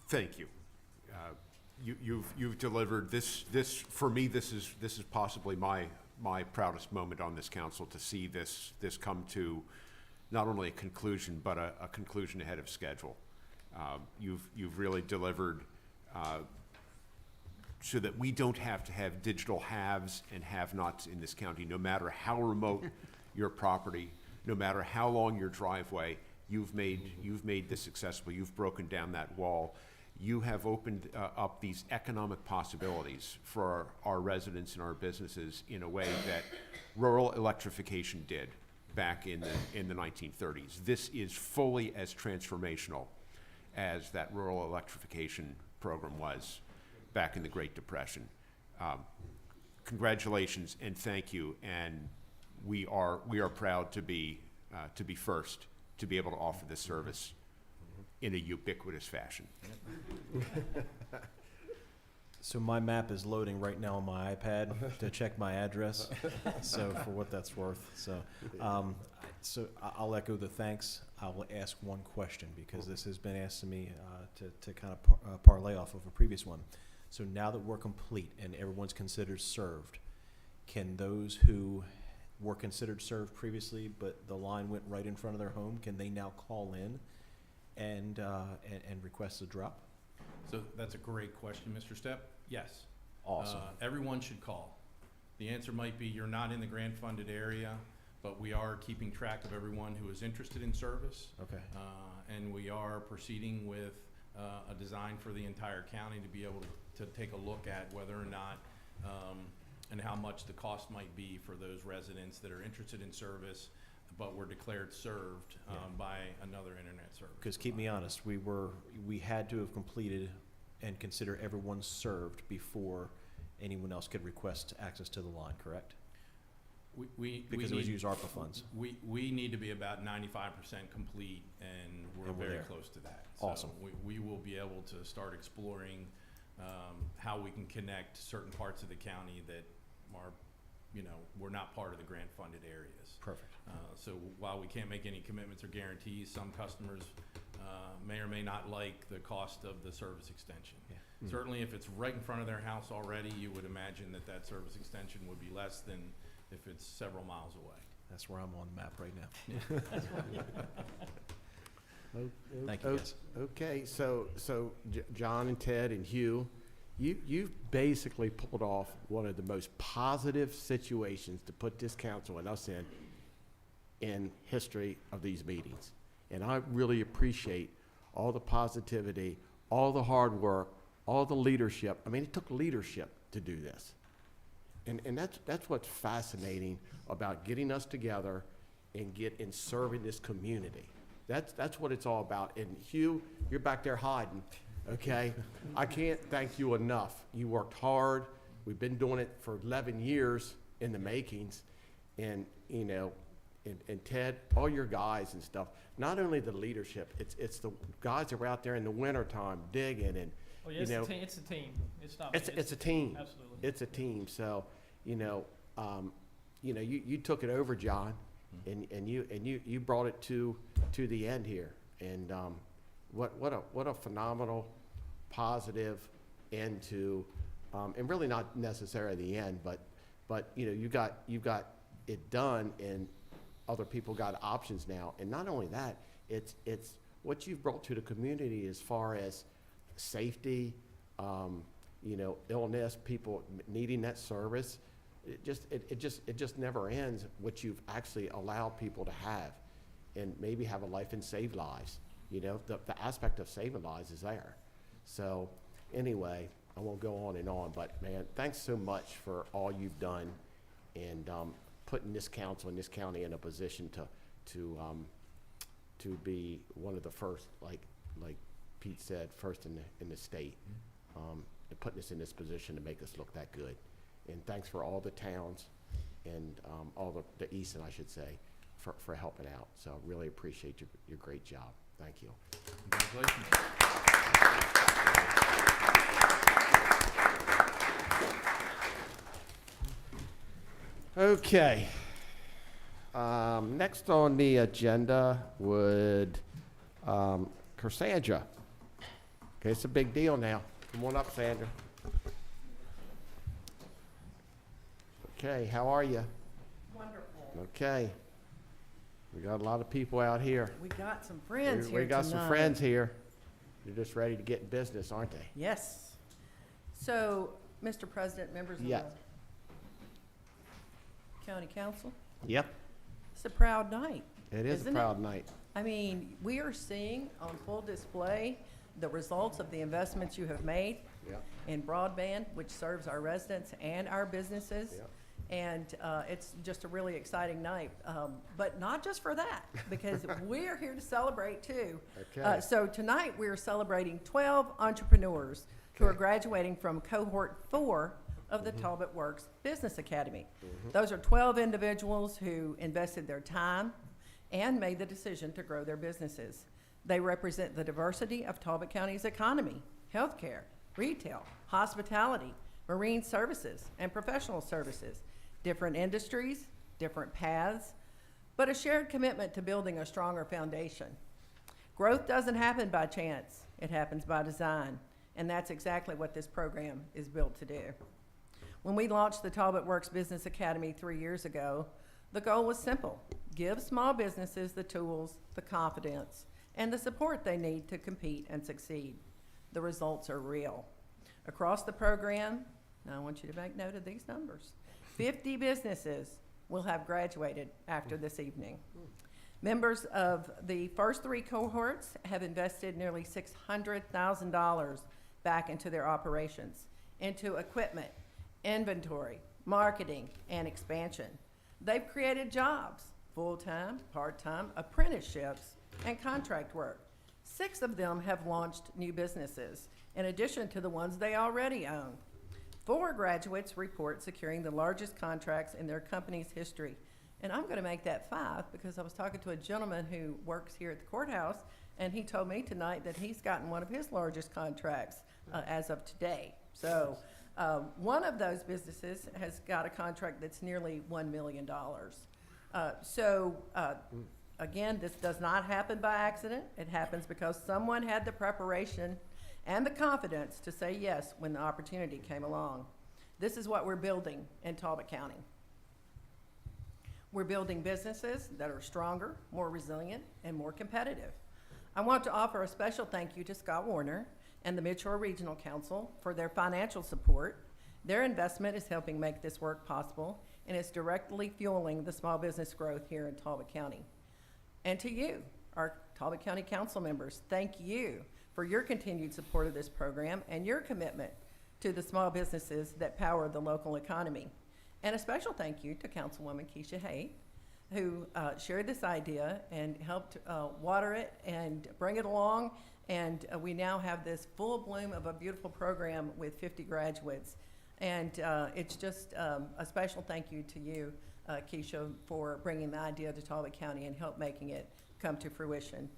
Thank you. You've delivered this for me. This is possibly my proudest moment on this council, to see this come to not only a conclusion, but a conclusion ahead of schedule. You've really delivered so that we don't have to have digital haves and have-nots in this county. No matter how remote your property, no matter how long your driveway, you've made this accessible. You've broken down that wall. You have opened up these economic possibilities for our residents and our businesses in a way that rural electrification did back in the 1930s. This is fully as transformational as that rural electrification program was back in the Great Depression. Congratulations and thank you, and we are proud to be first to be able to offer this service in a ubiquitous fashion.
So my map is loading right now on my iPad to check my address, so for what that's worth. So I'll echo the thanks. I will ask one question because this has been asked to me to kind of parlay off of a previous one. So now that we're complete and everyone's considered served, can those who were considered served previously but the line went right in front of their home, can they now call in and request a drop?
So that's a great question, Mr. Stepp. Yes.
Awesome.
Everyone should call. The answer might be you're not in the grant funded area, but we are keeping track of everyone who is interested in service.
Okay.
And we are proceeding with a design for the entire county to be able to take a look at whether or not and how much the cost might be for those residents that are interested in service but were declared served by another internet service.
Because keep me honest, we had to have completed and consider everyone served before anyone else could request access to the line, correct? Because it was used ARPA funds.
We need to be about 95% complete, and we're very
there.
close to that.
Awesome.
So we will be able to start exploring how we can connect certain parts of the county that are, we're not part of the grant funded areas.
Perfect.
So while we can't make any commitments or guarantees, some customers may or may not like the cost of the service extension.
Yeah.
Certainly if it's right in front of their house already, you would imagine that service extension would be less than if it's several miles away.
That's where I'm on the map right now.
Thank
you, guys.
Okay, so John and Ted and Hugh, you've basically pulled off one of the most positive situations to put this council and us in history of these meetings. And I really appreciate all the positivity, all the hard work, all the leadership. I mean, it took leadership to do this. And that's what's fascinating about getting us together and serving this community. That's what it's all about. And Hugh, you're back there hiding, okay? I can't thank you enough. You worked hard. We've been doing it for 11 years in the makings. And, you know, and Ted, all your guys and stuff, not only the leadership, it's the guys that are out there in the wintertime digging and,
Oh, yeah,
you know.
it's a team. It's not.
It's a team.
Absolutely.
It's a team. So, you know, you took it over, John, and you brought it to the end here. And what a phenomenal, positive end to, and really not necessarily the end, but you know, you got it done, and other people got options now. And not only that, it's what you've brought to the community as far as safety, you know, illness, people needing that service. It just never ends what you've actually allowed people to have, and maybe have a life and save lives. You know, the aspect of saving lives is there. So anyway, I won't go on and on, but man, thanks so much for all you've done, and putting this council and this county in a position to be one of the first, like Pete said, first in the state, and putting us in this position to make us look that good. And thanks for all the towns and all the Easton, I should say, for helping out. So I really appreciate your great job. Thank you.
Congratulations.
Okay. Next on the agenda would Cassandra. Okay, it's a big deal now. Come on up, Sandra. Okay, how are you?
Wonderful.
Okay. We got a lot of people out here.
We got some friends here
We got
tonight.
some friends here. They're just ready to get in business, aren't they?
Yes. So, Mr. President, members of
Yeah.
the County Council,
Yep.
it's a proud night.
It is a
Isn't it?
proud night.
I mean, we are seeing on full display the results of the investments you have made
Yep.
in broadband, which serves our residents and our businesses.
Yep.
And it's just a really exciting night, but not just for that, because we're here to celebrate too.
Okay.
So tonight we're celebrating 12 entrepreneurs who are
Okay.
graduating from cohort 4 of the
Mm-hmm.
Talbot Works Business Academy. Those are 12 individuals who invested their time and made the decision to grow their businesses. They represent the diversity of Talbot County's economy, healthcare, retail, hospitality, marine services, and professional services. Different industries, different paths, but a shared commitment to building a stronger foundation. Growth doesn't happen by chance, it happens by design, and that's exactly what this program is built to do. When we launched the Talbot Works Business Academy 3 years ago, the goal was simple: give small businesses the tools, the confidence, and the support they need to compete and succeed. The results are real. Across the program, now I want you to make note of these numbers, 50 businesses will have graduated after this evening. Members of the first 3 cohorts have invested nearly $600,000 back into their operations, into equipment, inventory, marketing, and expansion. They've created jobs, full-time, part-time, apprenticeships, and contract work. 6 of them have launched new businesses, in addition to the ones they already own. 4 graduates report securing the largest contracts in their company's history. And I'm going to make that 5 because I was talking to a gentleman who works here at the courthouse, and he told me tonight that he's gotten one of his largest contracts as of today. So one of those businesses has got a contract that's nearly $1 million. Again, this does not happen by accident. It happens because someone had the preparation and the confidence to say yes when the opportunity came along. This is what we're building in Talbot County. We're building businesses that are stronger, more resilient, and more competitive. I want to offer a special thank you to Scott Warner and the Midshore Regional Council for their financial support. Their investment is helping make this work possible, and it's directly fueling the small business growth here in Talbot County. And to you, our Talbot County Council members, thank you for your continued support of this program and your commitment to the small businesses that power the local economy. And a special thank you to Councilwoman Keisha Hay, who shared this idea and helped water it and bring it along. And we now have this full bloom of a beautiful program with 50 graduates. And it's just a special thank you to you, Keisha, for bringing the idea to Talbot County and help making it come to fruition.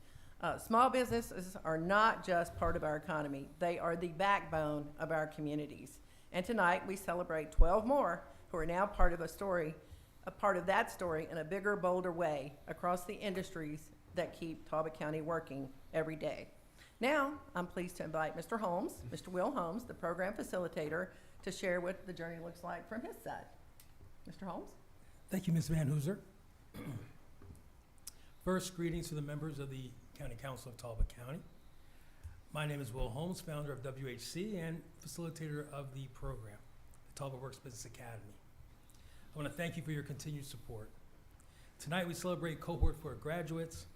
Small businesses are not just part of our economy. They are the backbone of our communities. And tonight we celebrate 12 more who are now part of a part of that story in a bigger, bolder way across the industries that keep Talbot County working every day. Now, I'm pleased to invite Mr. Holmes, Mr. Will Holmes, the program facilitator, to share what the journey looks like from his side. Mr. Holmes?
Thank you, Ms. Van Hooser. First, greetings to the members of the County Council of Talbot County. My name is Will Holmes, founder of WHC and facilitator of the program, the Talbot Works Business Academy. I want to thank you for your continued support. Tonight we celebrate Cohort 4 graduates,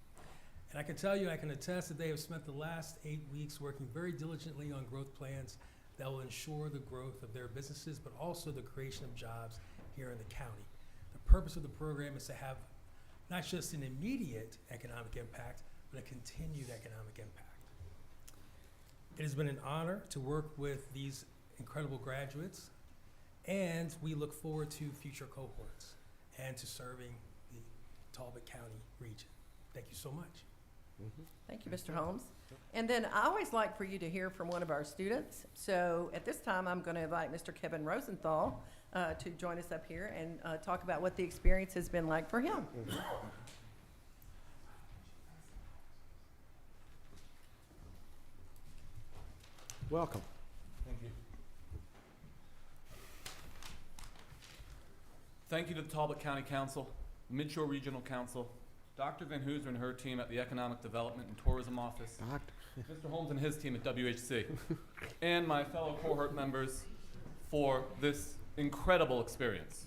and I can tell you, I can attest that they have spent the last 8 weeks working very diligently on growth plans that will ensure the growth of their businesses, but also the creation of jobs here in the county. The purpose of the program is to have not just an immediate economic impact, but a continued economic impact. It has been an honor to work with these incredible graduates, and we look forward to future cohorts and to serving the Talbot County region. Thank you so much.
Thank you, Mr. Holmes. And then I always like for you to hear from one of our students. So at this time, I'm going to invite Mr. Kevin Rosenthal to join us up here and talk about what the experience has been like for him.
Welcome.
Thank you. Thank you to the Talbot County Council, Midshore Regional Council, Dr. Van Hooser and her team at the Economic Development and Tourism Office, Mr. Holmes and his team at WHC, and my fellow cohort members for this incredible experience.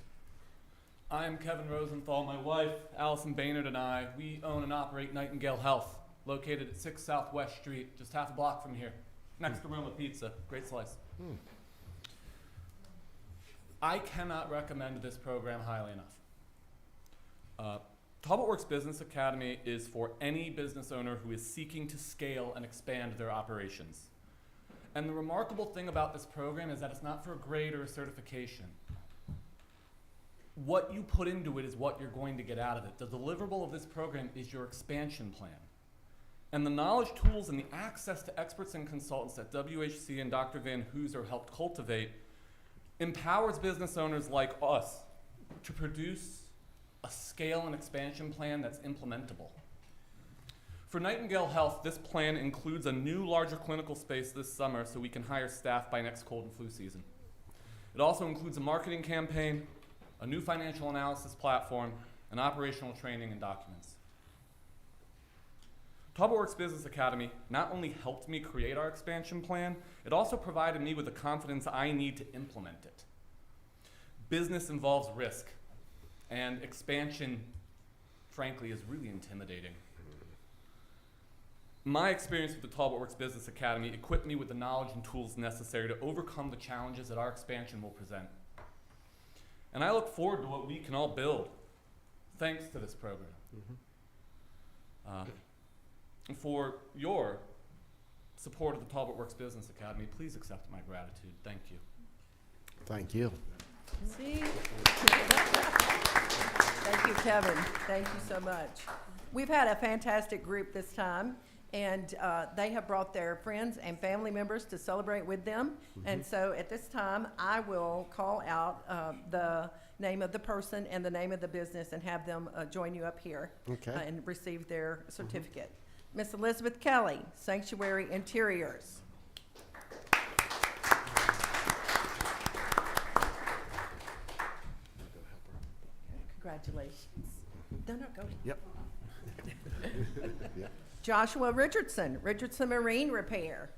I am Kevin Rosenthal. My wife, Allison Baynard, and I, we own and operate Nightingale Health, located at 6 Southwest Street, just half a block from here, next to Roma Pizza. Great slice. I cannot recommend this program highly enough. Talbot Works Business Academy is for any business owner who is seeking to scale and expand their operations. And the remarkable thing about this program is that it's not for a grade or a certification. What you put into it is what you're going to get out of it. The deliverable of this program is your expansion plan. And the knowledge, tools, and the access to experts and consultants that WHC and Dr. Van Hooser helped cultivate empowers business owners like us to produce a scale and expansion plan that's implementable. For Nightingale Health, this plan includes a new, larger clinical space this summer so we can hire staff by next cold and flu season. It also includes a marketing campaign, a new financial analysis platform, and operational training and documents. Talbot Works Business Academy not only helped me create our expansion plan, it also provided me with the confidence I need to implement it. Business involves risk, and expansion, frankly, is really intimidating. My experience with the Talbot Works Business Academy equipped me with the knowledge and tools necessary to overcome the challenges that our expansion will present. And I look forward to what we can all build thanks to this program. For your support of the Talbot Works Business Academy, please accept my gratitude. Thank you.
Thank you.
See? Thank you, Kevin. Thank you so much. We've had a fantastic group this time, and they have brought their friends and family members to celebrate with them. And so at this time, I will call out the name of the person and the name of the business and have them join you up here and receive their certificate. Miss Elizabeth Kelly, Sanctuary Interiors. Congratulations. No, go.
Yep. Yep.
Joshua Richardson, Richardson Marine Repair.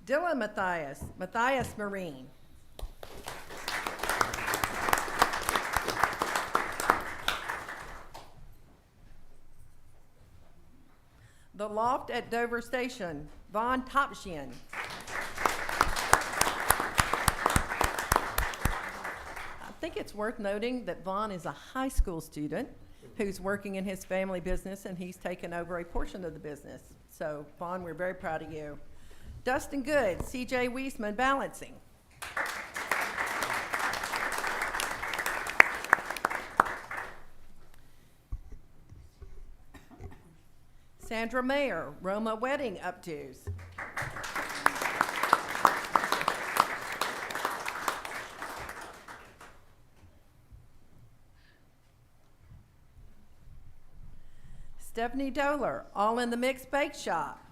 Dylan Matthias, Matthias Marine. The Loft at Dover Station, Von Topshian. I think it's worth noting that Vaughn is a high school student who's working in his family business, and he's taken over a portion of the business. So, Vaughn, we're very proud of you. Dustin Good, CJ Wiesman Balancing. Sandra Mayer, Roma Wedding Updos. Stephanie Doler, All in the Mix Bake Shop.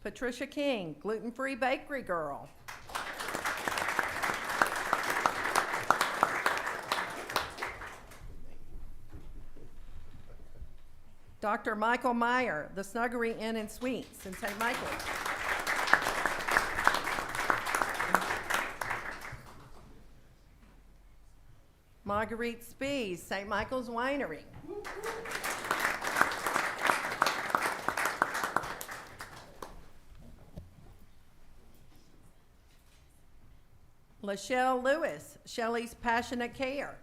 Patricia King, Gluten Free Bakery Girl. Dr. Michael Meyer, the Snuggery Inn and Suites in St. Michael's. Marguerite Spees, St. Michael's Winery. Lachelle Lewis, Shelley's Passionate Care.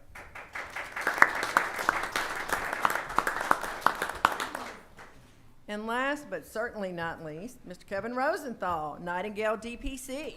And last but certainly not least, Mr. Kevin Rosenthal, Nightingale DPC.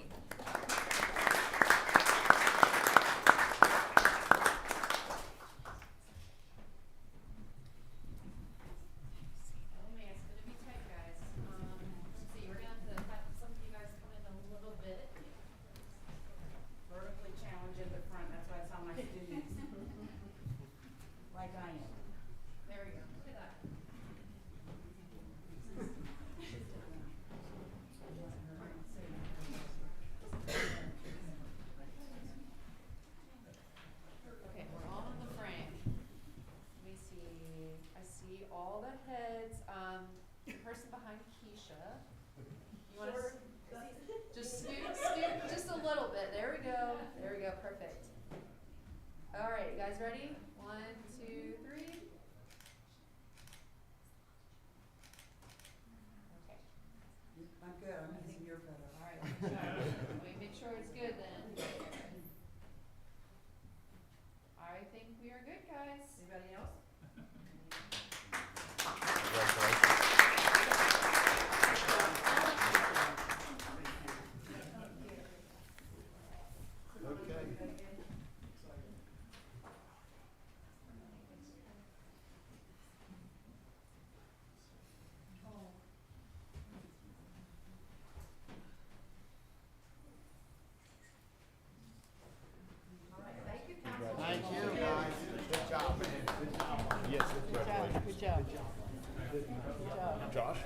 Josh?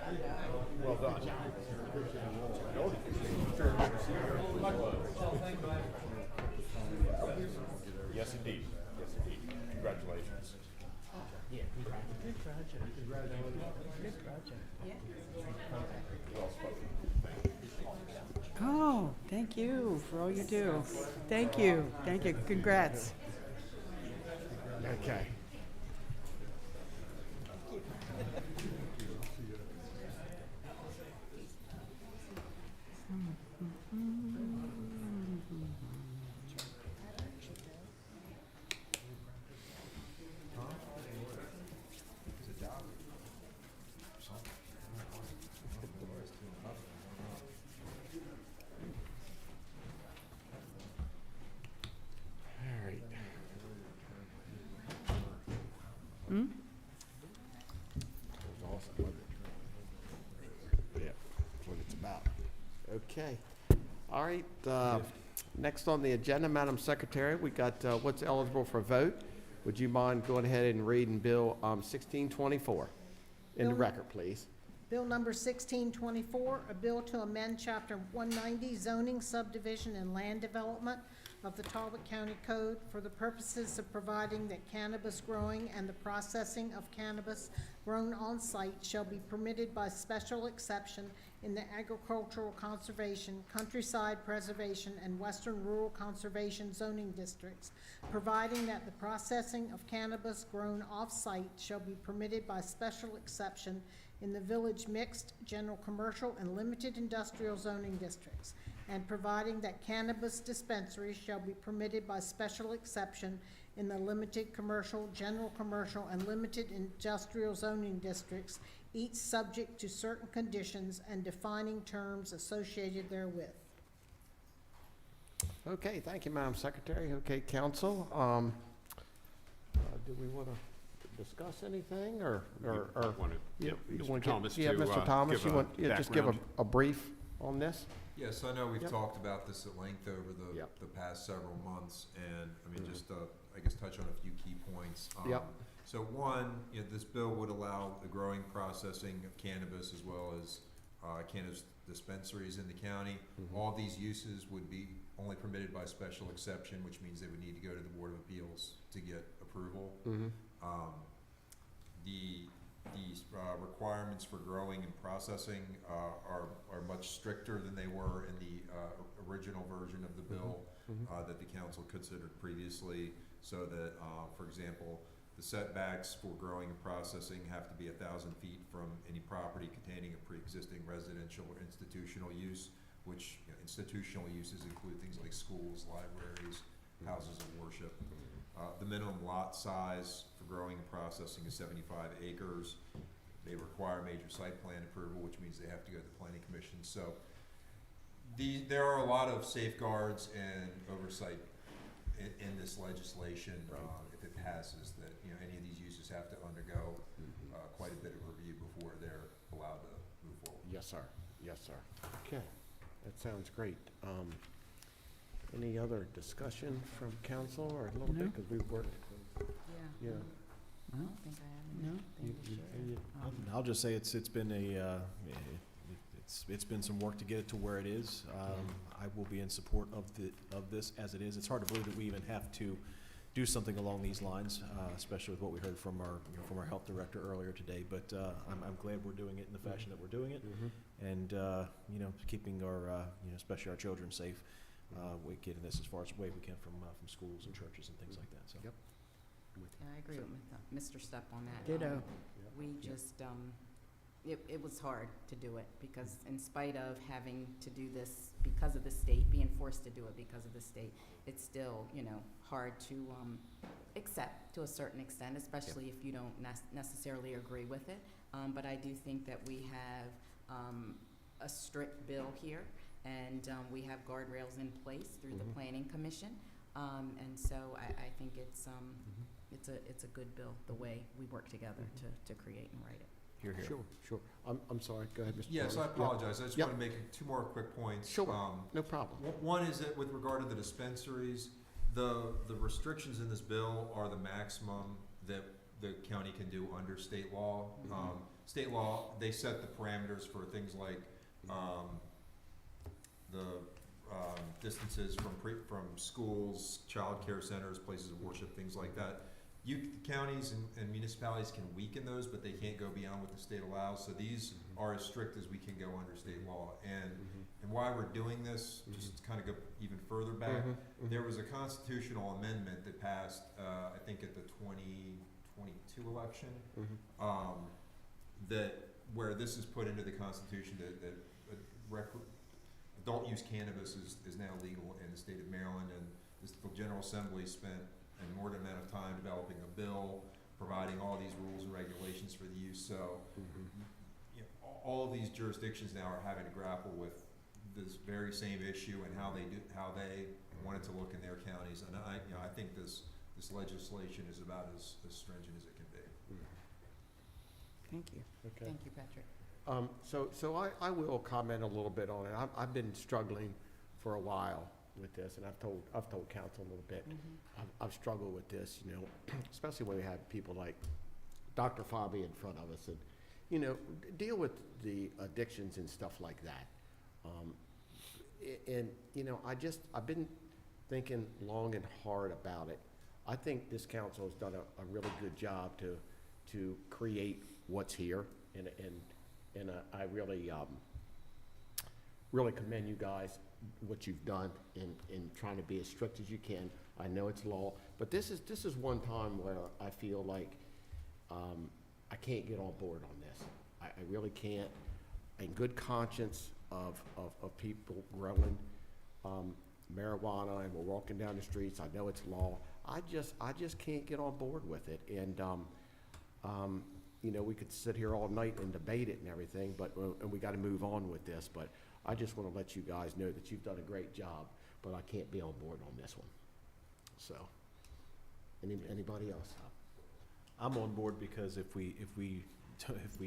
Well done. Yes, indeed. Yes, indeed. Congratulations.
Good project. Good project. Oh, thank you for all you do. Thank you. Thank you. Congrats.
Okay. Okay. All right. Next on the agenda, Madam Secretary, we got what's eligible for vote. Would you mind going ahead and reading Bill 1624 in the
Bill-
record, please?
Bill number 1624, a bill to amend Chapter 190 zoning, subdivision, and land development of the Talbot County Code for the purposes of providing that cannabis growing and the processing of cannabis grown on site shall be permitted by special exception in the agricultural conservation, countryside preservation, and western rural conservation zoning districts, providing that the processing of cannabis grown off-site shall be permitted by special exception in the village mixed, general commercial, and limited industrial zoning districts, and providing that cannabis dispensaries shall be permitted by special exception in the limited commercial, general commercial, and limited industrial zoning districts, each subject to certain conditions and defining terms associated therewith.
Okay, thank you, Madam Secretary. Okay, council, do we want to discuss anything, or?
Yeah,
you
Mr.
wanna
Thomas
yeah,
to,
Mr. Thomas,
give
you
a
want, just give
background.
a brief on this?
Yes, I know we've
Yep.
talked about this at length over
Yep.
the past several months, and, I mean,
Mhm.
just, I guess, touch on a few key points.
Yep.
So one, this bill would allow the growing, processing of cannabis as well as, cannabis dispensaries in the county.
Mhm.
All of these uses would be only permitted by special exception, which means they would need to go to the Board of Appeals to get approval.
Mm-hmm.
The requirements for growing and processing are much stricter than they were in the original version of the bill
Mhm.
that the council considered previously, so that, for example, the setbacks for growing and processing have to be 1,000 feet from any property containing a pre-existing residential or institutional use, which, institutional uses include things like schools, libraries, houses of worship. The minimum lot size for growing and processing is 75 acres. They require major site plan approval, which means they have to go to the planning commission. So there are a lot of safeguards and oversight in this legislation, if it passes, that, any of these uses have to undergo quite a bit of review before they're allowed to move forward.
Yes, sir. Yes, sir. Okay, that sounds great. Any other discussion from council, or a little
No.
bit, because we've worked,
Yeah.
yeah.
I don't think I have
No.
anything to share.
I'll just say it's been it's been some work to get it to where it is. I will be in support of this as it is. It's hard to believe that we even have to do something along these lines, especially with what we heard from our health director earlier today. But I'm glad we're doing it in the fashion that we're doing it, and keeping our especially our children safe. We're getting this as far as way we can from schools and churches and things like that. So.
Yep.
Yeah, I agree with Mr. Stepp on that.
Ditto.
We just, it was hard to do it, because in spite of having to do this because of the state, being forced to do it because of the state, it's still, hard to accept to a certain extent, especially if you don't necessarily agree with it. But I do think that we have a strict bill here, and we have guardrails in place through the Planning Commission. And so I think it's a good bill, the way we work together to create and write it.
Hear, hear.
Sure. I'm sorry, go ahead, Mr.
Yes, I
Thomas.
apologize. I just
Yep.
want to make two more quick points.
Sure, no problem.
One is that with regard to the dispensaries, the restrictions in this bill are the maximum that the county can do under state law. State law, they set the parameters for things like the distances from schools, child care centers, places of worship, things like that. Counties and municipalities can weaken those, but they can't go beyond what the state allows. So these are as strict as we can go under state law. And why we're doing this, just to kind of go even further back, there was a constitutional amendment that passed, I think at the 2022 election, where this is put into the Constitution that adult use cannabis is now legal in the state of Maryland, and the General Assembly spent an inordinate amount of time developing a bill, providing all these rules and regulations for the use. So all of these jurisdictions now are having to grapple with this very same issue and how they want it to look in their counties. And I think this legislation is about as stringent as it can be.
Thank you.
Okay.
Thank you, Patrick.
So I will comment a little bit on it. I've been struggling for a while with this, and I've told council a little bit. I've struggled with this, you know, especially when we have people like Dr. Fahmi in front of us, and you know, deal with the addictions and stuff like that. And you know, I've been thinking long and hard about it. I think this council has done a really good job to create what's here, and I really really commend you guys what you've done in trying to be as strict as you can. I know it's law, but this is one time where I feel like I can't get on board on this. I really can't. In good conscience of people growing marijuana, and we're walking down the streets. I know it's law. I just can't get on board with it. And you know, we could sit here all night and debate it and everything, but and we got to move on with this. But I just want to let you guys know that you've done a great job, but I can't be on board on this one. So, anybody else?
I'm on board because if we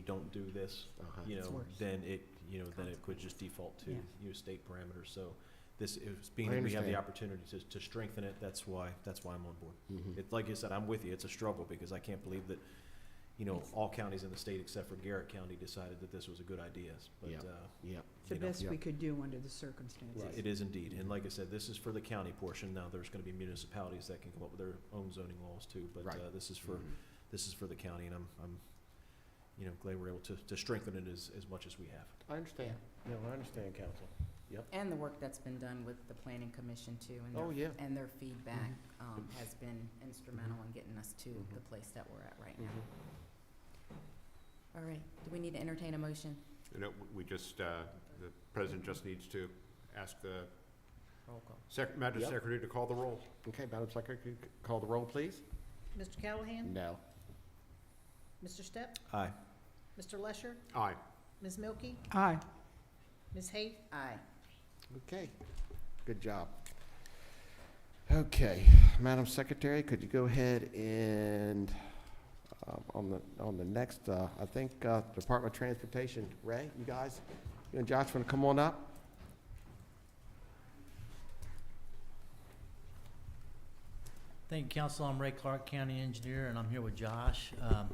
don't do this, you know, then it could just default to state parameters. So this is being that we have the opportunity to strengthen it. That's why I'm on board. It's like you said, I'm with you. It's a struggle because I can't believe that, you know, all counties in the state except for Garrett County decided that this was a good idea. But
It's the best we could do under the circumstances.
right. It is indeed. And like I said, this is for the county portion. Now there's going to be municipalities that can come up with their own zoning laws too. But this is for the county, and I'm you know, glad we're able to strengthen it as much as we have.
I understand. No, I understand, council. Yep.
And the work that's been done with the planning commission too, and and their feedback has been instrumental in getting us to the place that we're at right now. All right, do we need to entertain a motion?
You know, we just, the president just needs to ask the
Roll call.
Madam Secretary to call the roll.
Okay, Madam Secretary, call the roll, please.
Mr. Callahan?
No.
Mr. Stepp?
Aye.
Mr. Lesher?
Aye.
Ms. Milky?
Aye.
Ms. Haight?
Aye.
Okay, good job. Okay, Madam Secretary, could you go ahead and on the next, I think Department of Transportation, Ray, you guys, you and Josh want to come on up?
Thank you, Council. I'm Ray Clark, County Engineer, and I'm here with Josh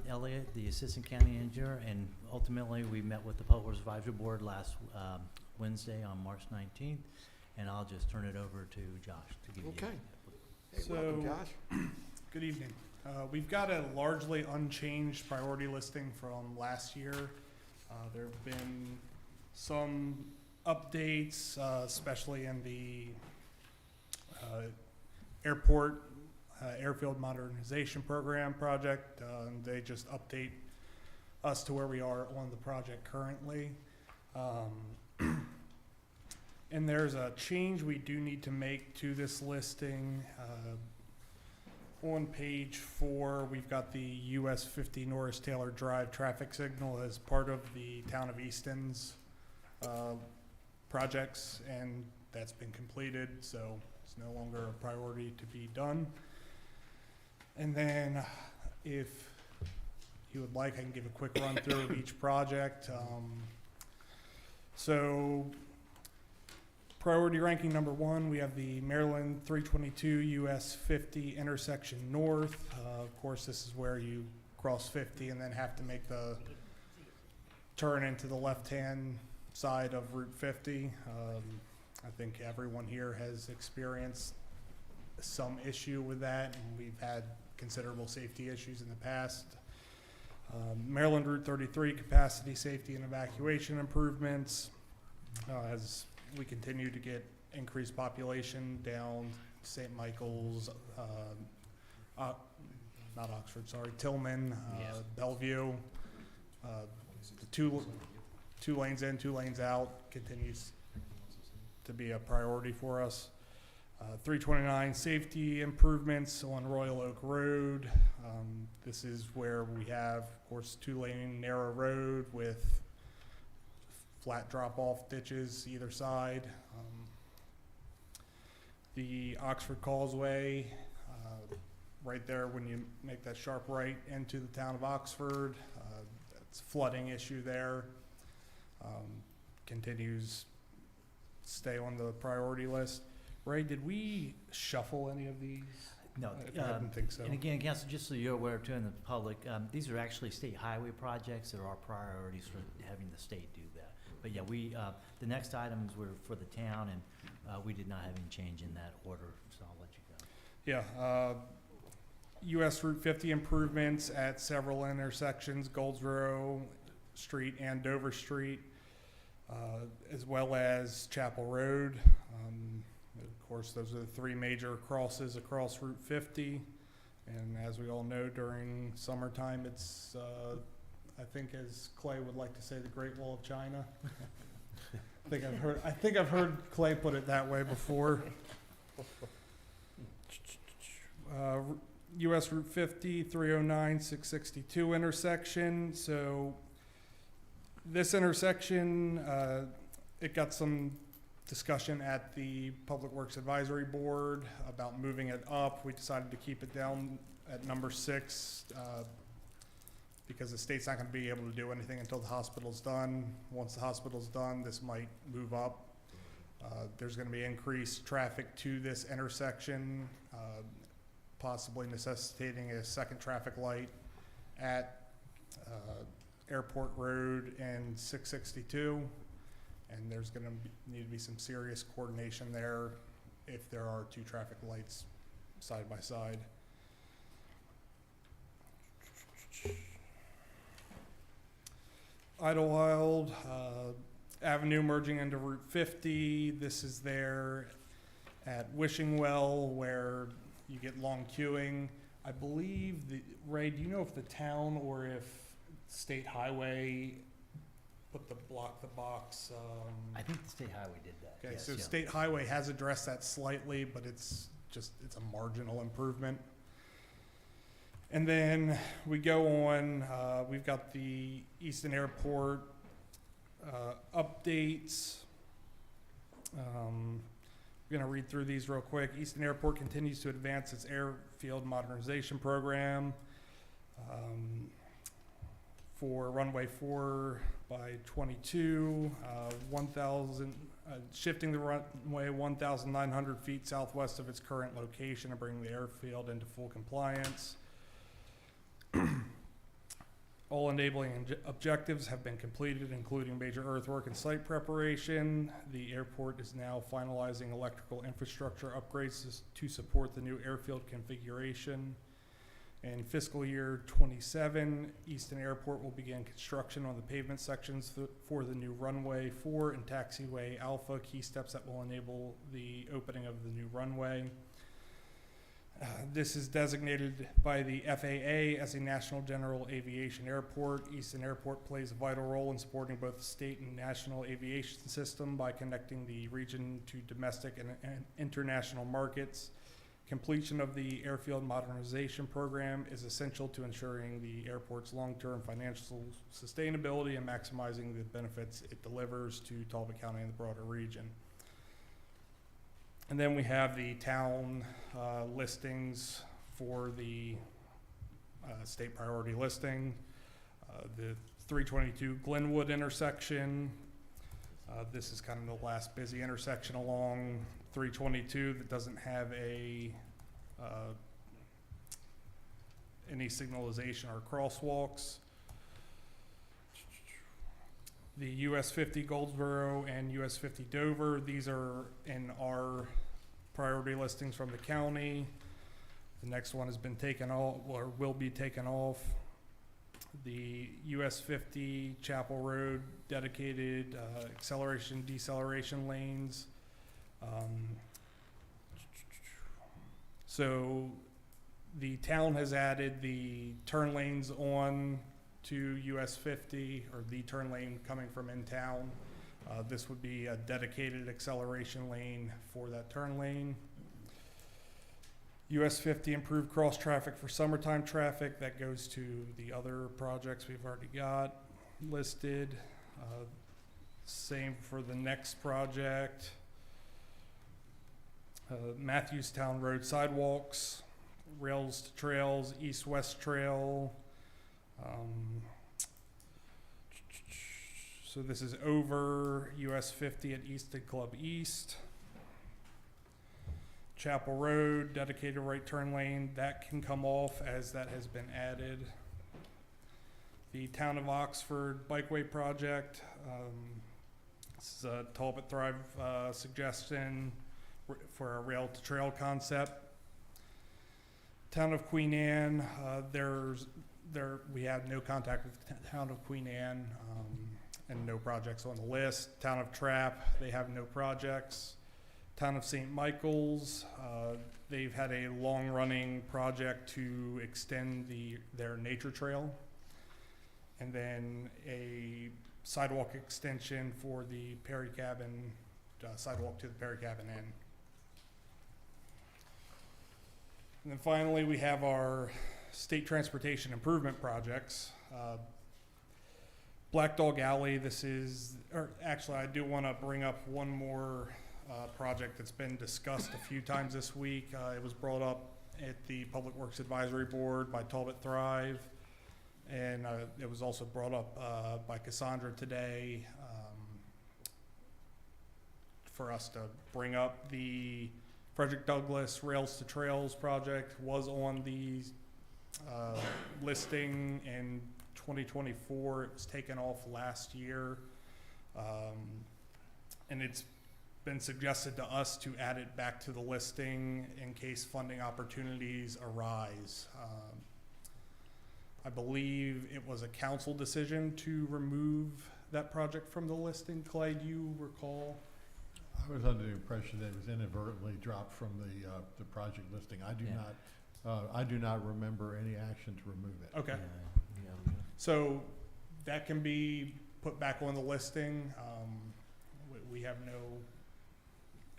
Elliott, the Assistant County Engineer, and ultimately we met with the Public Works Advisory Board last Wednesday on March 19th, and I'll just turn it over to Josh to give you.
Okay. Hey,
So,
welcome, Josh.
Good evening. We've got a largely unchanged priority listing from last year. There have been some updates, especially in the airport airfield modernization program project. They just update us to where we are on the project currently. And there's a change we do need to make to this listing. On page 4, we've got the US 50 Norris Taylor Drive traffic signal as part of the Town of Easton's projects, and that's been completed, so it's no longer a priority to be done. And then if you would like, I can give a quick run through of each project. So priority ranking number 1, we have the Maryland 322 US 50 intersection north. Of course, this is where you cross 50 and then have to make the turn into the left-hand side of Route 50. I think everyone here has experienced some issue with that, and we've had considerable safety issues in the past. Maryland Route 33 capacity, safety, and evacuation improvements. As we continue to get increased population down St. Michael's, not Oxford, sorry, Tillman, Bellevue. The two lanes in, 2 lanes out continues to be a priority for us. 329 safety improvements on Royal Oak Road. This is where we have, of course, 2-lane narrow road with flat drop-off ditches either side. The Oxford Causeway, right there when you make that sharp right into the town of Oxford, that's a flooding issue there. Continues to stay on the priority list. Ray, did we shuffle any of these?
No,
I didn't think so.
And again, Council, just so you're aware too, in the public, these are actually state highway projects that are our priorities for having the state do that. But yeah, the next items were for the town, and we did not have any change in that order, so I'll let you go.
Yeah, US Route 50 improvements at several intersections, Goldsboro Street and Dover Street, as well as Chapel Road. Of course, those are the three major crosses across Route 50. And as we all know, during summertime, it's, I think as Clay would like to say, the Great Wall of China. I think I've heard Clay put it that way before. US Route 50, 309, 662 intersection. So this intersection, it got some discussion at the Public Works Advisory Board about moving it up. We decided to keep it down at number 6 because the state's not going to be able to do anything until the hospital's done. Once the hospital's done, this might move up. There's going to be increased traffic to this intersection, possibly necessitating a second traffic light at Airport Road and 662. And there's going to need to be some serious coordination there if there are two traffic lights side by side. Idlewild Avenue merging into Route 50. This is there at Wishing Well where you get long queuing. I believe, Ray, do you know if the town or if State Highway put the box?
I think the state highway did that.
Okay,
yes,
so
yeah.
State Highway has addressed that slightly, but it's a marginal improvement. And then we go on, we've got the Easton Airport updates. I'm going to read through these real quick. Easton Airport continues to advance its airfield modernization program. For runway 4 by 22, shifting the runway 1,900 feet southwest of its current location and bringing the airfield into full compliance. All enabling objectives have been completed, including major earthwork and site preparation. The airport is now finalizing electrical infrastructure upgrades to support the new airfield configuration. In fiscal year 27, Easton Airport will begin construction on the pavement sections for the new runway 4 and taxiway Alpha, key steps that will enable the opening of the new runway. This is designated by the FAA as a National General Aviation Airport. Easton Airport plays a vital role in supporting both the state and national aviation system by connecting the region to domestic and international markets. Completion of the airfield modernization program is essential to ensuring the airport's long-term financial sustainability and maximizing the benefits it delivers to Talbot County and the broader region. And then we have the town listings for the state priority listing. The 322 Glenwood intersection. This is kind of the last busy intersection along 322 that doesn't have any signalization or crosswalks. The US 50 Goldsboro and US 50 Dover, these are in our priority listings from the county. The next one has been taken off, or will be taken off. The US 50 Chapel Road dedicated acceleration, deceleration lanes. So the town has added the turn lanes on to US 50, or the turn lane coming from in town. This would be a dedicated acceleration lane for that turn lane. US 50 improved cross traffic for summertime traffic. That goes to the other projects we've already got listed. Same for the next project. Matthewstown Road sidewalks, rails to trails, east-west trail. So this is over US 50 at Easton Club East. Chapel Road, dedicated right turn lane, that can come off as that has been added. The Town of Oxford Bikeway Project, this is a Talbot Thrive suggestion for a rail to trail concept. Town of Queen Anne, we have no contact with the Town of Queen Anne, and no projects on the list. Town of Trapp, they have no projects. Town of St. Michael's, they've had a long-running project to extend their nature trail, and then a sidewalk extension for the Perry Cabin, sidewalk to the Perry Cabin Inn. And then finally, we have our state transportation improvement projects. Black Dog Alley, I do want to bring up one more project that's been discussed a few times this week. It was brought up at the Public Works Advisory Board by Talbot Thrive, and it was also brought up by Cassandra today for us to bring up. The Frederick Douglass Rails to Trails project was on the listing in 2024. It was taken off last year, and it's been suggested to us to add it back to the listing in case funding opportunities arise. I believe it was a council decision to remove that project from the listing. Clay, do you recall?
I was under the impression that it was inadvertently dropped from the project listing. I do not remember any action to remove it.
Okay. So that can be put back on the listing. We have no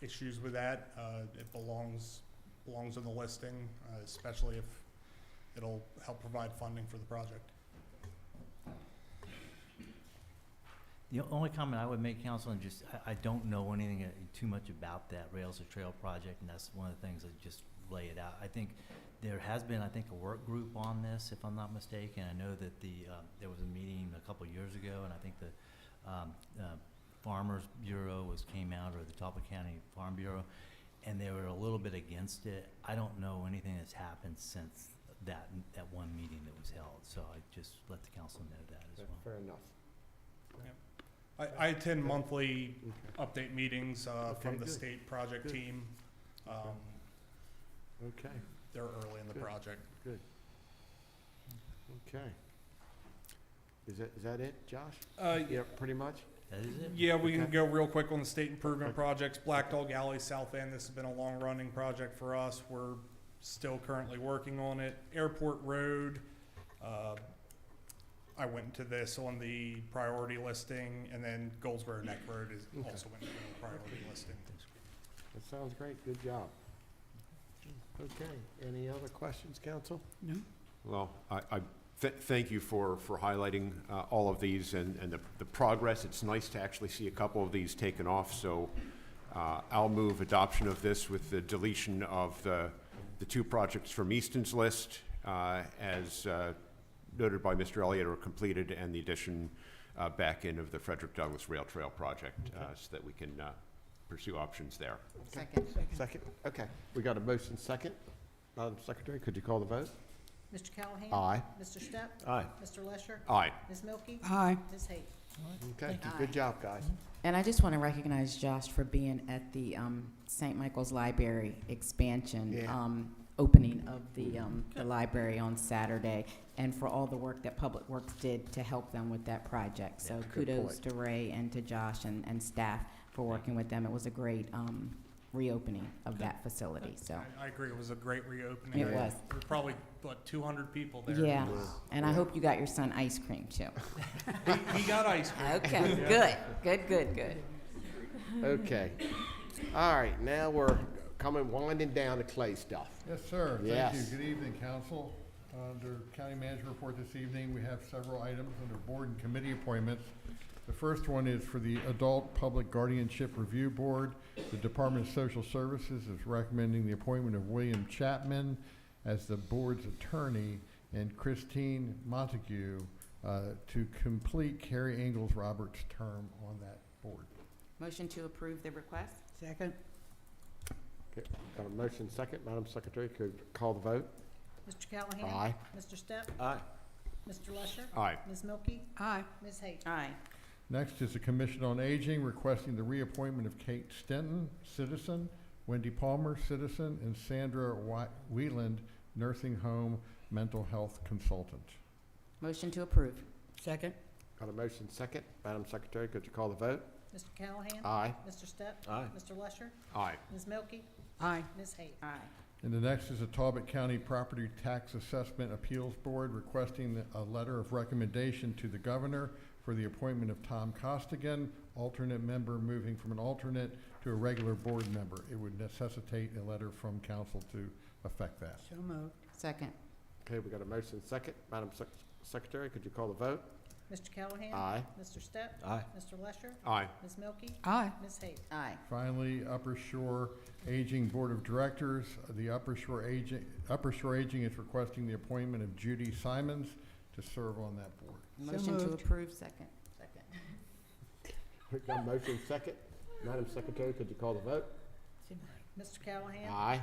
issues with that. It belongs on the listing, especially if it'll help provide funding for the project.
The only comment I would make, Council, and just, I don't know anything too much about that Rails to Trail project, and that's one of the things that just lay it out. I think there has been, a work group on this, if I'm not mistaken. I know that there was a meeting a couple years ago, and I think the Farmers Bureau came out, or the Talbot County Farm Bureau, and they were a little bit against it. I don't know anything that's happened since that one meeting that was held, so I just let the council know that as well.
Fair enough.
I attend monthly update meetings from the state project team.
Okay.
They're early in the project.
Good. Okay. Is that it, Josh? Yeah, pretty much.
That is it?
Yeah, we can go real quick on the state improvement projects. Black Dog Alley, South End, this has been a long-running project for us. We're still currently working on it. Airport Road, I went into this on the priority listing, and then Goldsboro Neck Road is also went into the priority listing.
That sounds great. Good job. Okay. Any other questions, council?
No.
Well, I thank you for highlighting all of these and the progress. It's nice to actually see a couple of these taken off. So I'll move adoption of this with the deletion of the two projects from Easton's list as noted by Mr. Elliott are completed, and the addition back in of the Frederick Douglass Rail Trail project so that we can pursue options there.
Okay. Second. Okay. We got a motion second. Madam Secretary, could you call the vote?
Mr. Callahan?
Aye.
Mr. Stepp?
Aye.
Mr. Lesher?
Aye.
Ms. Milky?
Aye.
Ms. Hayes?
Okay. Good job, guys.
And I just want to recognize Josh for being at the St. Michael's Library expansion opening of the library on Saturday, and for all the work that Public Works did to help them with that project. So kudos to Ray and to Josh and staff for working with them. It was a great reopening of that facility. So
I agree. It was a great reopening.
It was.
There were probably, 200 people there.
yeah, and I hope you got your son ice cream too.
He got ice cream.
Okay, good.
Okay. All right. Now we're winding down to Clay stuff.
Yes, sir.
Yes.
Thank you. Good evening, council. Under County Manager Report this evening, we have several items under board and committee appointments. The first one is for the Adult Public Guardianship Review Board. The Department of Social Services is recommending the appointment of William Chapman as the board's attorney and Christine Montague to complete Carrie Ingalls Roberts' term on that board.
Motion to approve the request.
Second.
Okay, got a motion second. Madam Secretary, could call the vote?
Mr. Callahan?
Aye.
Mr. Stepp?
Aye.
Mr. Lusher?
Aye.
Ms. Milky?
Aye.
Ms. Hayes?
Aye.
Next is the Commission on Aging requesting the reappointment of Kate Stenton, citizen, Wendy Palmer, citizen, and Sandra Wieland, nursing home mental health consultant.
Motion to approve.
Second.
Got a motion second. Madam Secretary, could you call the vote?
Mr. Callahan?
Aye.
Mr. Stepp?
Aye.
Mr. Lusher?
Aye.
Ms. Milky?
Aye.
Ms. Hayes?
Aye.
And the next is the Talbot County Property Tax Assessment Appeals Board requesting a letter of recommendation to the governor for the appointment of Tom Costigan, alternate member, moving from an alternate to a regular board member. It would necessitate a letter from council to affect that.
So moved.
Second.
Okay, we got a motion second. Madam Secretary, could you call the vote?
Mr. Callahan?
Aye.
Mr. Stepp?
Aye.
Mr. Lusher?
Aye.
Ms. Milky?
Aye.
Ms. Hayes?
Aye.
Finally, Upper Shore Aging Board of Directors. The Upper Shore Aging is requesting the appointment of Judy Simons to serve on that board.
Motion to
moved.
approve. Second. Second.
We got a motion second. Madam Secretary, could you call the vote?
Mr. Callahan?
Aye.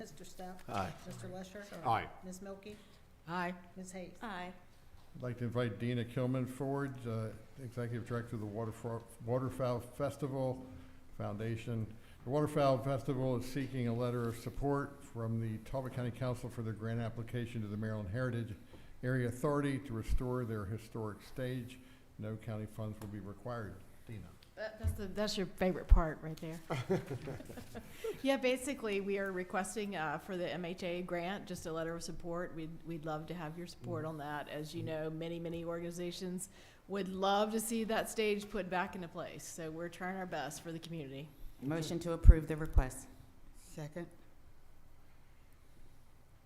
Mr. Stepp?
Aye.
Mr. Lusher?
Aye.
Ms. Milky?
Aye.
Ms. Hayes?
Aye.
I'd like to invite Dina Kilman forward, Executive Director of the Waterfowl Festival Foundation. The Waterfowl Festival is seeking a letter of support from the Talbot County Council for their grant application to the Maryland Heritage Area Authority to restore their historic stage. No county funds will be required. Dina.
That's your favorite part right there. Yeah, basically, we are requesting for the MHA grant, just a letter of support. We'd love to have your support on that. As you know, many organizations would love to see that stage put back into place. So we're trying our best for the community.
Motion to approve the request.
Second.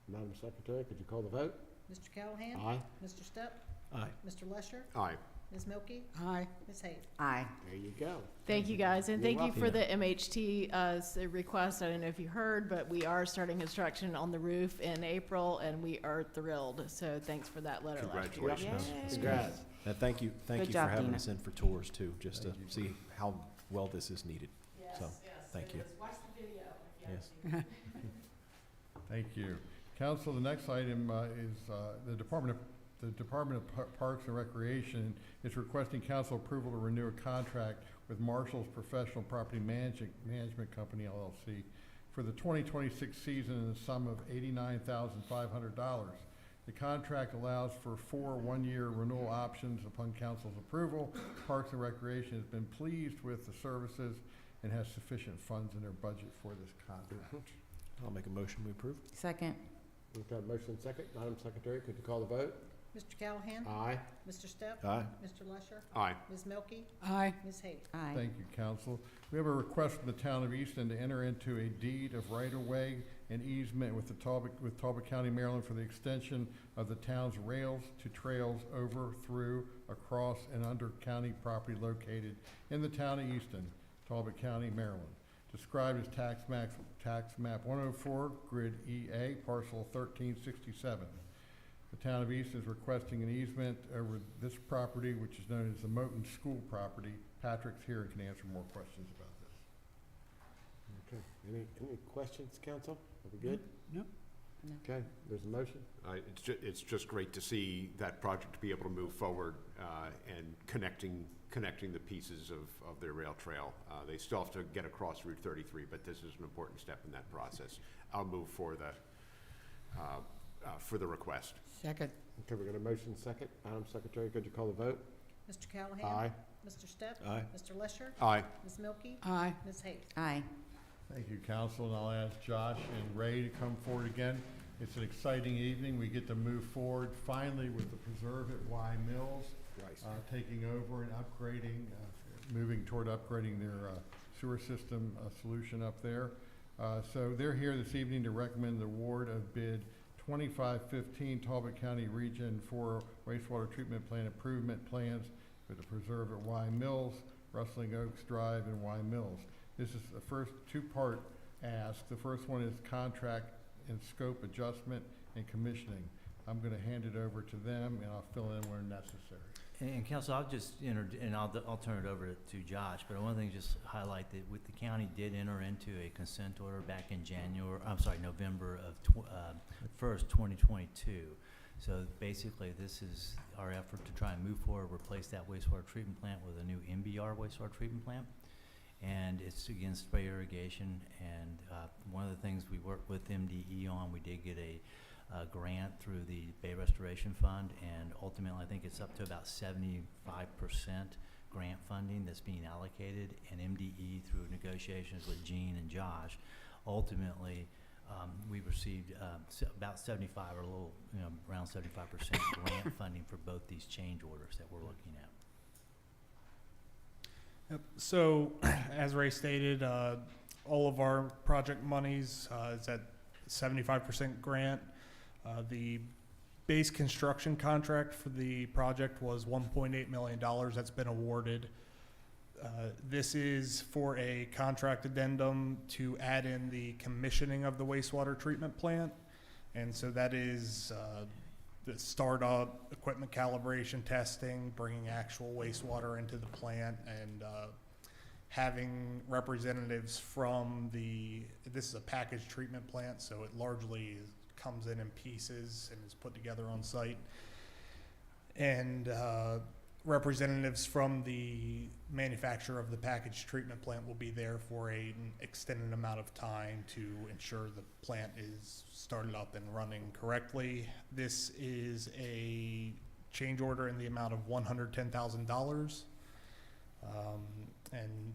Madam Secretary, could you call the vote?
Mr. Callahan?
Aye.
Mr. Stepp?
Aye.
Mr. Lusher?
Aye.
Ms. Milky?
Aye.
Ms. Hayes?
Aye.
There you go.
Thank you, guys, and
You're
thank you
welcome.
for the MHT request. I don't know if you heard, but we are starting construction on the roof in April, and we are thrilled. So thanks for that letter last year.
Congratulations.
Yay.
Congrats.
And thank you
Good
for
job,
having
Dina.
us in for tours too, just to see how well this is needed. So, thank you.
Watch the video if you
Yes.
haven't seen it.
Thank you. Council, the next item is the Department of Parks and Recreation is requesting council approval to renew a contract with Marshall's Professional Property Management Company, LLC, for the 2026 season in the sum of $89,500. The contract allows for 4 one-year renewal options upon council's approval. Parks and Recreation has been pleased with the services and has sufficient funds in their budget for this contract.
I'll make a motion, we approve.
Second.
We've got a motion second. Madam Secretary, could you call the vote?
Mr. Callahan?
Aye.
Mr. Stepp?
Aye.
Mr. Lusher?
Aye.
Ms. Milky?
Aye.
Ms. Hayes?
Aye.
Thank you, council. We have a request from the town of Easton to enter into a deed of right-of-way and easement with Talbot County, Maryland for the extension of the town's rails to trails over, through, across, and under county property located in the town of Easton, Talbot County, Maryland. Described as tax map 104, grid EA, parcel 1367. The town of Easton is requesting an easement over this property, which is known as the Moton School property. Patrick's here and can answer more questions about this.
Okay. Any questions, council? Are we good?
Nope.
No.
Okay, there's a motion.
It's just great to see that project to be able to move forward and connecting the pieces of their rail trail. They still have to get across Route 33, but this is an important step in that process. I'll move for the request.
Second.
Okay, we got a motion second. Madam Secretary, could you call the vote?
Mr. Callahan?
Aye.
Mr. Stepp?
Aye.
Mr. Lusher?
Aye.
Ms. Milky?
Aye.
Ms. Hayes?
Aye.
Thank you, council, and I'll ask Josh and Ray to come forward again. It's an exciting evening. We get to move forward finally with the Preserve at Y Mills, taking over and upgrading, moving toward upgrading their sewer system solution up there. So they're here this evening to recommend the award of bid 2515 Talbot County Region 4 wastewater treatment plant improvement plans for the Preserve at Y Mills, Rustling Oaks Drive, and Y Mills. This is the first two-part ask. The first one is contract and scope adjustment and commissioning. I'm going to hand it over to them, and I'll fill in where necessary.
And Council, I'll just and I'll turn it over to Josh, but one thing, just highlight that with the county did enter into a consent order back in November of 1st, 2022. So basically, this is our effort to try and move forward, replace that wastewater treatment plant with a new MBR wastewater treatment plant. And it's again spray irrigation. And one of the things we worked with MDE on, we did get a grant through the Bay Restoration Fund, and ultimately I think it's up to about 75% grant funding that's being allocated, and MDE through negotiations with Gene and Josh, ultimately we've received about 75 or a little, around 75% grant funding for both these change orders that we're looking at.
Yep. So, as Ray stated, all of our project monies is at 75% grant. The base construction contract for the project was $1.8 million. That's been awarded. This is for a contract addendum to add in the commissioning of the wastewater treatment plant. And so that is the startup, equipment calibration testing, bringing actual wastewater into the plant, and having representatives from this is a packaged treatment plant, so it largely comes in pieces and is put together on site. And representatives from the manufacturer of the packaged treatment plant will be there for an extended amount of time to ensure the plant is started up and running correctly. This is a change order in the amount of $110,000. And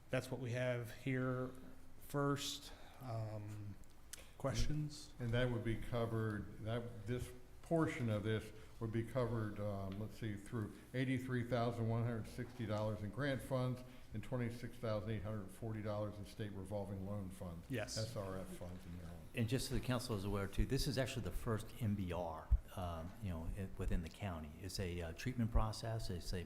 that's what we have here first. Questions?
And that would be covered, this portion of this would be covered, let's see, through $83,160 in grant funds and $26,840 in state revolving loan funds.
Yes.
SRF funds in Maryland.
And just so the council is aware too, this is actually the first MBR, within the county. It's a treatment process. It's a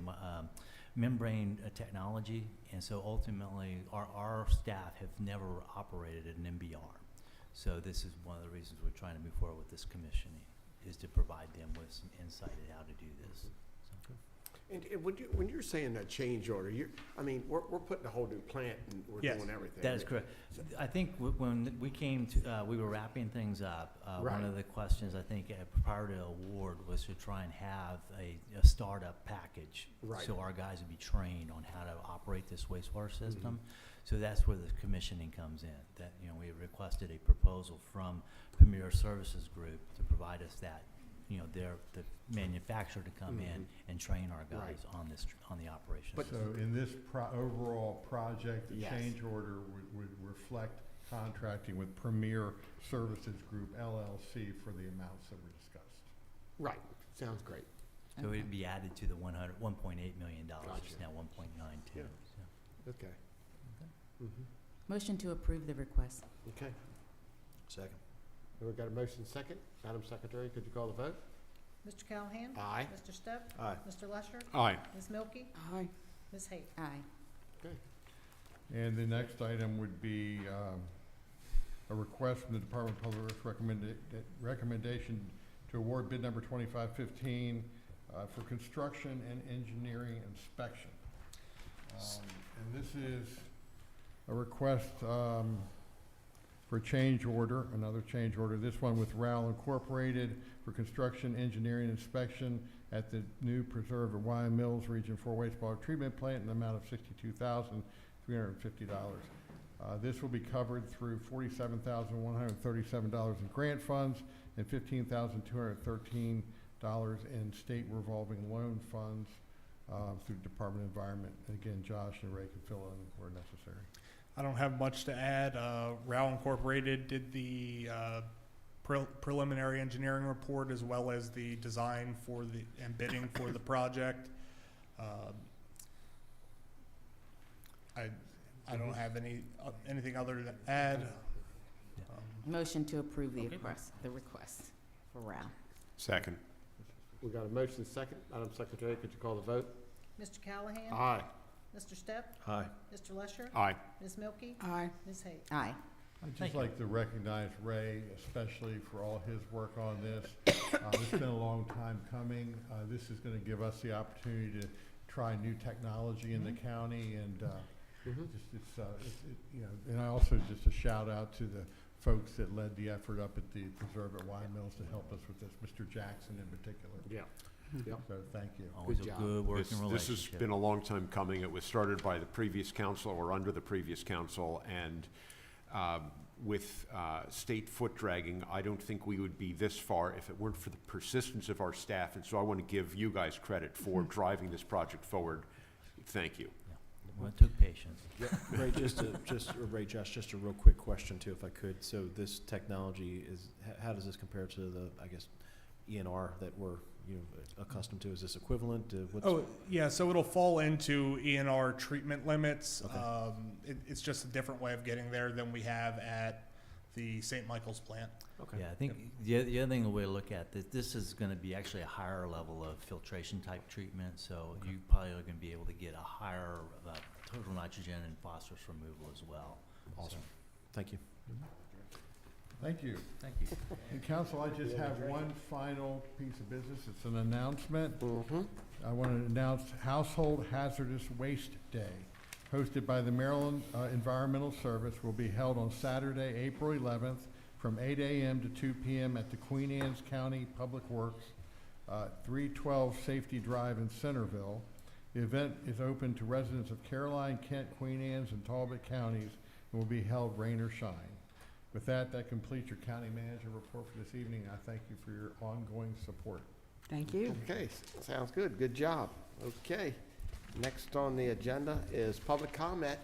membrane technology, and so ultimately our staff have never operated an MBR. So this is one of the reasons we're trying to move forward with this commissioning, is to provide them with some insight in how to do this.
And when you're saying a change order, we're putting a whole new plant and we're doing everything.
That is correct. I think when we came to, we were wrapping things up.
Right.
One of the questions I think prior to award was to try and have a startup package,
Right.
so our guys would be trained on how to operate this wastewater system. So that's where the commissioning comes in. That we requested a proposal from Premier Services Group to provide us that, the manufacturer to come in and train our guys on the operation.
So in this overall project, the
Yes.
change order would reflect contracting with Premier Services Group LLC for the amounts that were discussed.
Right, sounds great.
So it'd be added to the $1.8 million.
Gotcha.
It's now 1.92.
Yeah.
So.
Okay.
Motion to approve the request.
Okay.
Second.
We've got a motion second. Madam Secretary, could you call the vote?
Mr. Callahan?
Aye.
Mr. Stepp?
Aye.
Mr. Lesher?
Aye.
Ms. Milky?
Aye.
Ms. Hayes?
Aye.
Okay.
And the next item would be a request from the Department of Public Works recommendation to award bid number 2515 for construction and engineering inspection. And this is a request for change order, another change order, this one with RAL Incorporated for construction, engineering, inspection at the new preserve at Wye Mills Region 4 wastewater treatment plant in the amount of $62,350. This will be covered through $47,137 in grant funds and $15,213 in state revolving loan funds through Department of Environment. And again, Josh and Ray can fill in where necessary.
I don't have much to add. RAL Incorporated did the preliminary engineering report as well as the design and bidding for the project. I don't have anything other to add.
Motion to approve the request for RAL.
Second.
We've got a motion second. Madam Secretary, could you call the vote?
Mr. Callahan?
Aye.
Mr. Stepp?
Aye.
Mr. Lesher?
Aye.
Ms. Milky?
Aye.
Ms. Hayes?
Aye.
I'd just like to recognize Ray, especially for all his work on this. It's been a long time coming. This is going to give us the opportunity to try new technology in the county, and and I also just a shout out to the folks that led the effort up at the Preserve at Wine Mills to help us with this, Mr. Jackson in particular.
Yeah. Yep.
So thank you.
Always
Good
a
job.
good working
This has
relationship.
been a long time coming. It was started by the previous council or under the previous council, and with state foot dragging, I don't think we would be this far if it weren't for the persistence of our staff. And so I want to give you guys credit for driving this project forward. Thank you.
Well, it took patience.
Ray, Josh, just a real quick question too, if I could. So this technology is, how does this compare to the, I guess, ENR that we're accustomed to? Is this equivalent to what's?
Oh, yeah, so it'll fall into ENR treatment limits.
Okay.
It's just a different way of getting there than we have at the St. Michael's plant.
Okay.
Yeah, I think the other thing, the way to look at this is going to be actually a higher level of filtration type treatment, so you probably are going to be able to get a higher total nitrogen and phosphorus removal as well.
Awesome. Thank you.
Thank you.
Thank you.
And council, I just have one final piece of business. It's an announcement. I want to announce Household Hazardous Waste Day, hosted by the Maryland Environmental Service, will be held on Saturday, April 11th from 8 a.m. to 2 p.m. at the Queen Anne's County Public Works, 312 Safety Drive in Centerville. The event is open to residents of Caroline, Kent, Queen Anne's, and Talbot counties and will be held rain or shine. With that completes your county manager report for this evening. I thank you for your ongoing support.
Thank you.
Okay, sounds good. Good job. Okay. Next on the agenda is public comment.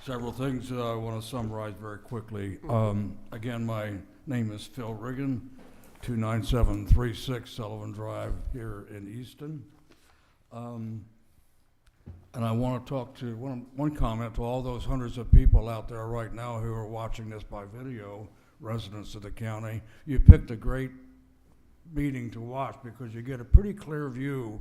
Several things that I want to summarize very quickly. Again, my name is Phil Riggin, 29736 Sullivan Drive here in Easton. And I want to talk to one comment to all those hundreds of people out there right now who are watching this by video, residents of the county. You picked a great meeting to watch because you get a pretty clear view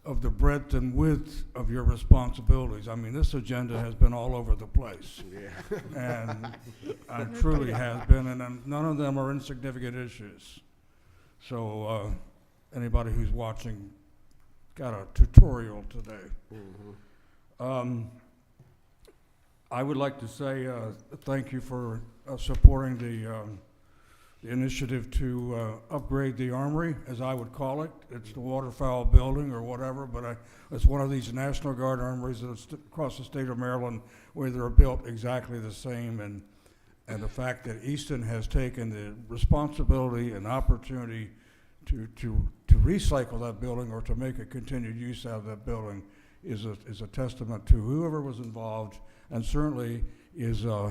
of the breadth and width of your responsibilities. I mean, this agenda has been all over the place.
Yeah.
And it truly has been, and none of them are insignificant issues. So anybody who's watching got a tutorial today. I would like to say thank you for supporting the initiative to upgrade the armory, as I would call it. It's the waterfowl building or whatever, but it's one of these National Guard armories that's across the state of Maryland where they're built exactly the same. And the fact that Easton has taken the responsibility and opportunity to recycle that building or to make a continued use out of that building is a testament to whoever was involved, and certainly is a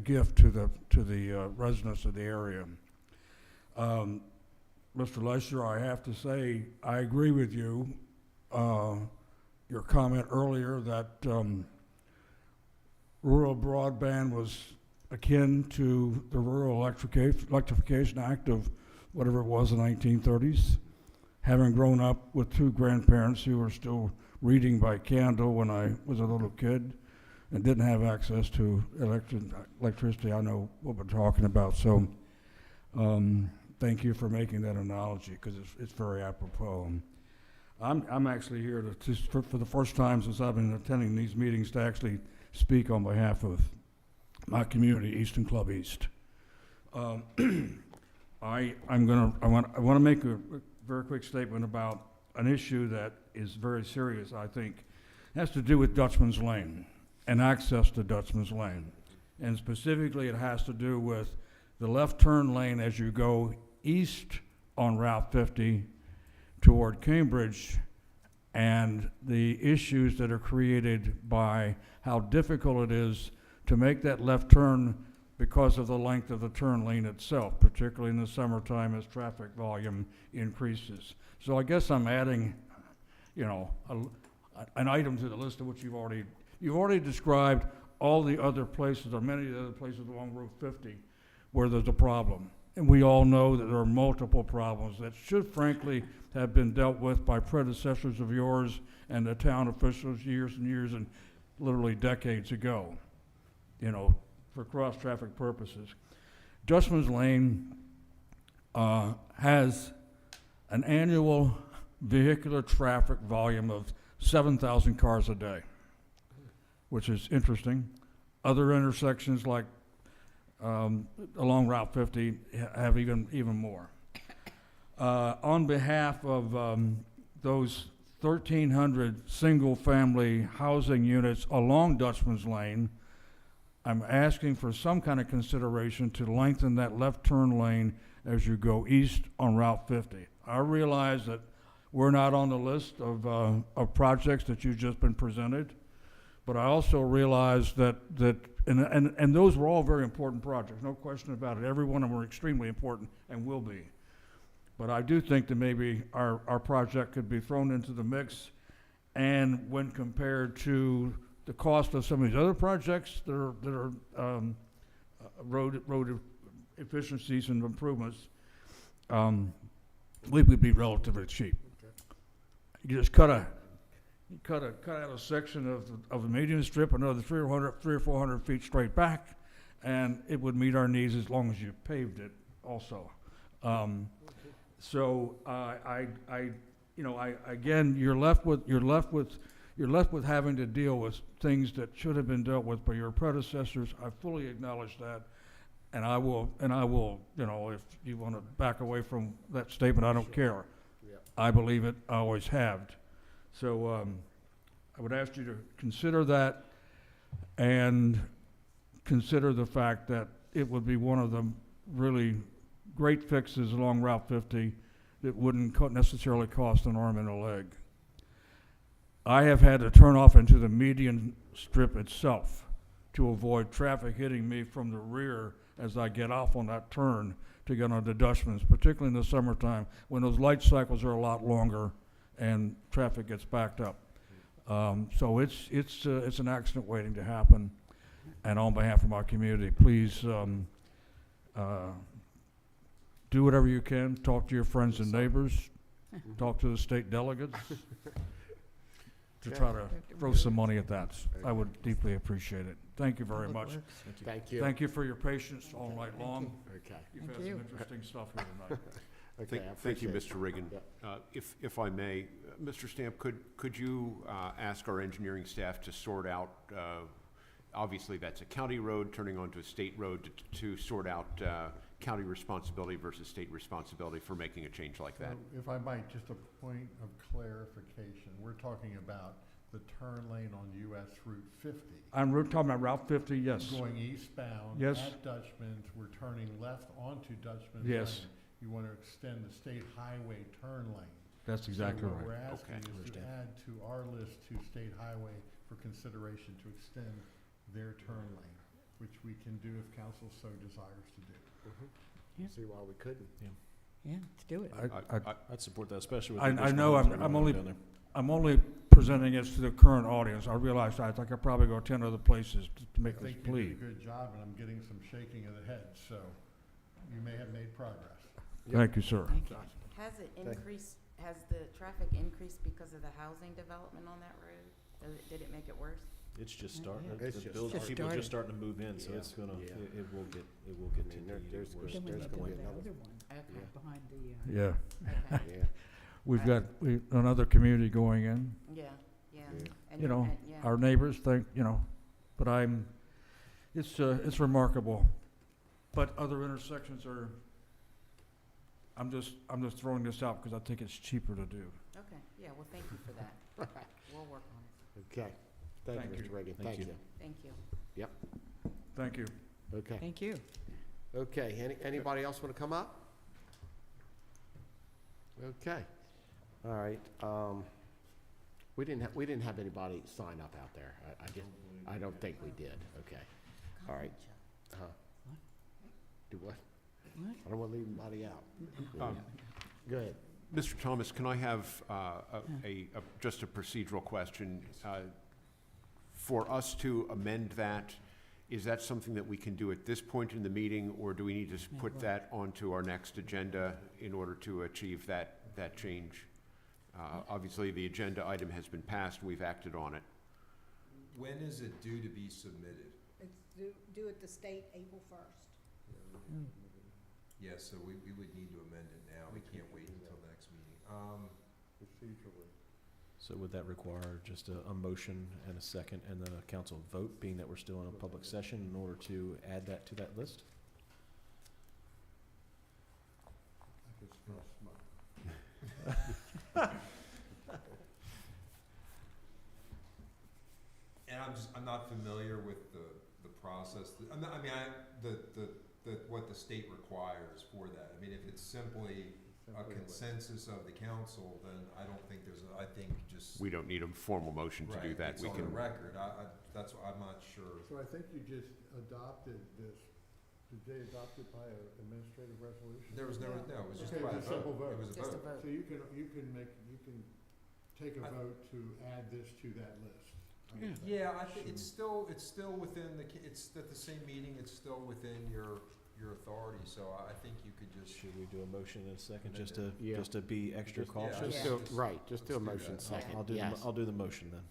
gift to the residents of the area. Mr. Lesher, I have to say I agree with you. Your comment earlier that rural broadband was akin to the Rural Electrification Act of whatever it was in the 1930s. Having grown up with two grandparents who were still reading by candle when I was a little kid and didn't have access to electricity, I know what we're talking about. So thank you for making that analogy because it's very apropos. I'm actually here to for the first time since I've been attending these meetings to actually speak on behalf of my community, Easton Club East. I want to make a very quick statement about an issue that is very serious, I think. It has to do with Dutchman's Lane and access to Dutchman's Lane. And specifically, it has to do with the left turn lane as you go east on Route 50 toward Cambridge, and the issues that are created by how difficult it is to make that left turn because of the length of the turn lane itself, particularly in the summertime as traffic volume increases. So I guess I'm adding, an item to the list of what you've already described all the other places, or many of the other places along Route 50 where there's a problem. And we all know that there are multiple problems that should frankly have been dealt with by predecessors of yours and the town officials years and years and literally decades ago, you know, for cross-traffic purposes. Dutchman's Lane has an annual vehicular traffic volume of 7,000 cars a day, which is interesting. Other intersections like along Route 50 have even more. On behalf of those 1,300 single-family housing units along Dutchman's Lane, I'm asking for some kind of consideration to lengthen that left turn lane as you go east on Route 50. I realize that we're not on the list of projects that you've just been presented, but I also realize that and those were all very important projects, no question about it. Every one of them were extremely important and will be. But I do think that maybe our project could be thrown into the mix, and when compared to the cost of some of these other projects that are road efficiencies and improvements, we would be relatively cheap. You just cut out a section of the median strip, another 300 or 400 feet straight back, and it would meet our needs as long as you paved it also. So again, you're left with having to deal with things that should have been dealt with by your predecessors. I fully acknowledge that, and I will, you know, if you want to back away from that statement, I don't care. Yeah. I believe it. I always have. So I would ask you to consider that, and consider the fact that it would be one of the really great fixes along Route 50 that wouldn't necessarily cost an arm and a leg. I have had to turn off into the median strip itself to avoid traffic hitting me from the rear as I get off on that turn to get onto Dutchman's, particularly in the summertime when those light cycles are a lot longer and traffic gets backed up. So it's an accident waiting to happen. And on behalf of our community, please do whatever you can. Talk to your friends and neighbors. Talk to the state delegates to try to throw some money at that. I would deeply appreciate it. Thank you very much.
Thank you.
Thank you for your patience all night long.
Okay.
You've had some interesting stuff here tonight.
Okay,
Thank you, Mr. Riggin. If I may, Mr. Stamp, could you ask our engineering staff to sort out, obviously that's a county road turning onto a state road, to sort out county responsibility versus state responsibility for making a change like that?
If I might, just a point of clarification. We're talking about the turn lane on US Route 50.
I'm talking about Route 50, yes.
Going eastbound
Yes.
at Dutchman's, we're turning left onto Dutchman's
Yes.
Lane. You want to extend the state highway turn lane.
That's exactly
So
right.
what we're asking
Okay.
is to add to our list to state highway for consideration to extend their turn lane, which we can do if council so desires to do.
Yeah.
See why we couldn't.
Yeah, let's do it.
I'd support that, especially with.
I know I'm only
down there.
I'm only presenting it to the current audience. I realize I think I probably go 10 other places to make
I
this
think you
plea.
did a good job, and I'm getting some shaking of the head, so you may have made progress.
Thank you, sir.
Has it increased, has the traffic increased because of the housing development on that road? Did it make it worse?
It's just starting.
Yeah. It's just
People are
starting.
just starting to move in, so
Yeah.
it's gonna,
Yeah.
it will get
I mean,
continued
there's
worse.
gonna
Then we
there's
need to
gonna be
put that
another.
other one
Okay.
behind the,
Yeah.
Okay.
Yeah.
We've got another community going in.
Yeah, yeah.
Yeah.
And
You know,
yeah.
our neighbors think, you know, but it's remarkable. But other intersections are, I'm just throwing this out because I think it's cheaper to do.
Okay, yeah, well, thank you for that. We'll work on it.
Okay. Thank
Thank
you,
you.
Mr. Reagan.
Thank
Thank
you.
you.
Thank you.
Yep.
Thank you.
Okay.
thank you.
Okay. Anybody else want to come up? Okay. All right. We didn't have anybody sign up out there. I don't think we did. Okay. All right. Do what?
What?
I don't want to leave anybody out. Go ahead.
Mr. Thomas, can I have just a procedural question? For us to amend that, is that something that we can do at this point in the meeting, or do we need to put that onto our next agenda in order to achieve that that change. Obviously, the agenda item has been passed. We've acted on it.
When is it due to be submitted?
It's due at the state April 1st.
Yes, so we would need to amend it now. We can't wait until next meeting.
Procedurally.
So would that require just a motion and a second and then a council vote, being that we're still in a public session, in order to add that to that list?
I could smell smoke.
And I'm not familiar with the process. What the state requires for that. I mean, if it's simply a consensus of the council, then I don't think I think just.
We don't need a formal motion to do that.
It's on the record. That's what I'm not sure.
So I think you just adopted this. Did they adopt it by an administrative resolution?
There was no, it was just
Okay,
by a
a simple
vote.
vote.
It was a
Just a
vote.
vote.
So you can take a vote to add this to that list.
Yeah, I think it's still within it's at the same meeting, it's still within your authority, so I think you could just.
Should we do a motion in a second, just
Yeah.
to be extra cautious?
Just do, right, just do a
Let's do
motion
that.
second,
I'll do the motion then.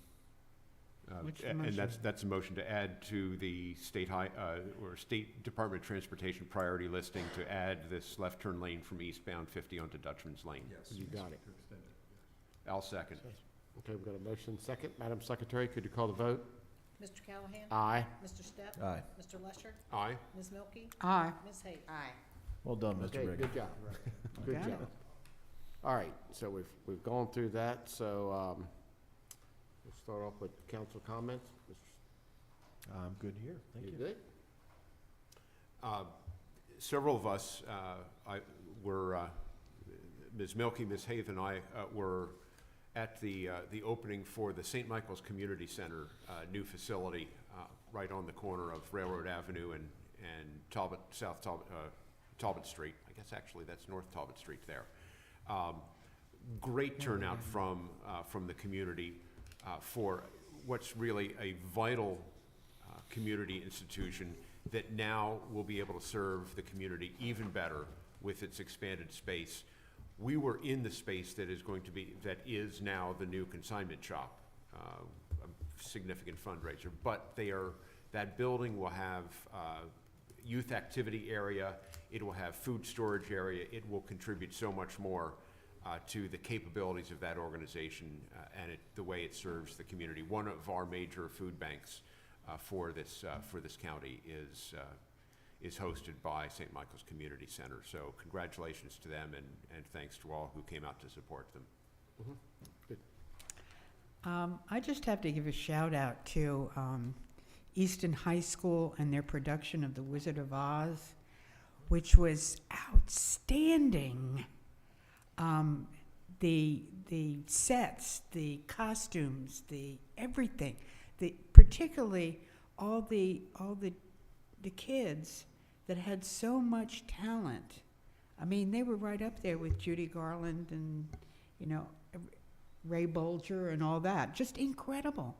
Which
And
motion?
that's a motion to add to the State Department of Transportation priority listing to add this left turn lane from eastbound 50 onto Dutchman's Lane.
Yes.
You got it.
To extend it, yes.
I'll second.
Okay, we've got a motion second. Madam Secretary, could you call the vote?
Mr. Callahan?
Aye.
Mr. Stepp?
Aye.
Mr. Lesher?
Aye.
Ms. Milky?
Aye.
Ms. Hayes?
Aye.
Well done, Mr.
Okay,
Briggs.
good job. Good
Got it.
job. All right, so we've gone through that, so, we'll start off with council comments.
I'm good here, thank you.
Good?
Several of us were, Ms. Milky, Ms. Hayes, and I were at the opening for the St. Michael's Community Center new facility right on the corner of Railroad Avenue and South Talbot Street. I guess actually that's North Talbot Street there. Great turnout from the community for what's really a vital community institution that now will be able to serve the community even better with its expanded space. We were in the space that is now the new consignment shop, a significant fundraiser. But that building will have youth activity area, it will have food storage area, it will contribute so much more to the capabilities of that organization and the way it serves the community. One of our major food banks for this county is hosted by St. Michael's Community Center. So congratulations to them and thanks to all who came out to support them.
Good.
I just have to give a shout out to Easton High School and their production of The Wizard of Oz, which was outstanding. The sets, the costumes, the everything, particularly all the kids that had so much talent. I mean, they were right up there with Judy Garland and, Ray Bolger and all that. Just incredible.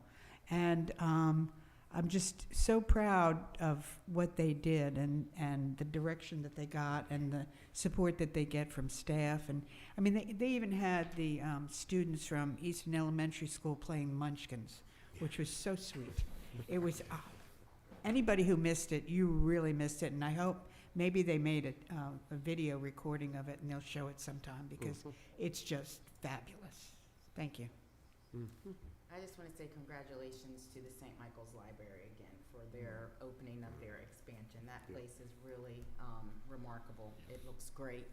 And I'm just so proud of what they did and the direction that they got and the support that they get from staff. And I mean, they even had the students from Easton Elementary School playing Munchkins, which was so sweet. It was, anybody who missed it, you really missed it. And I hope maybe they made a video recording of it and they'll show it sometime because it's just fabulous. Thank you.
I just want to say congratulations to the St. Michael's Library again for their opening of their expansion. That place is really remarkable. It looks great.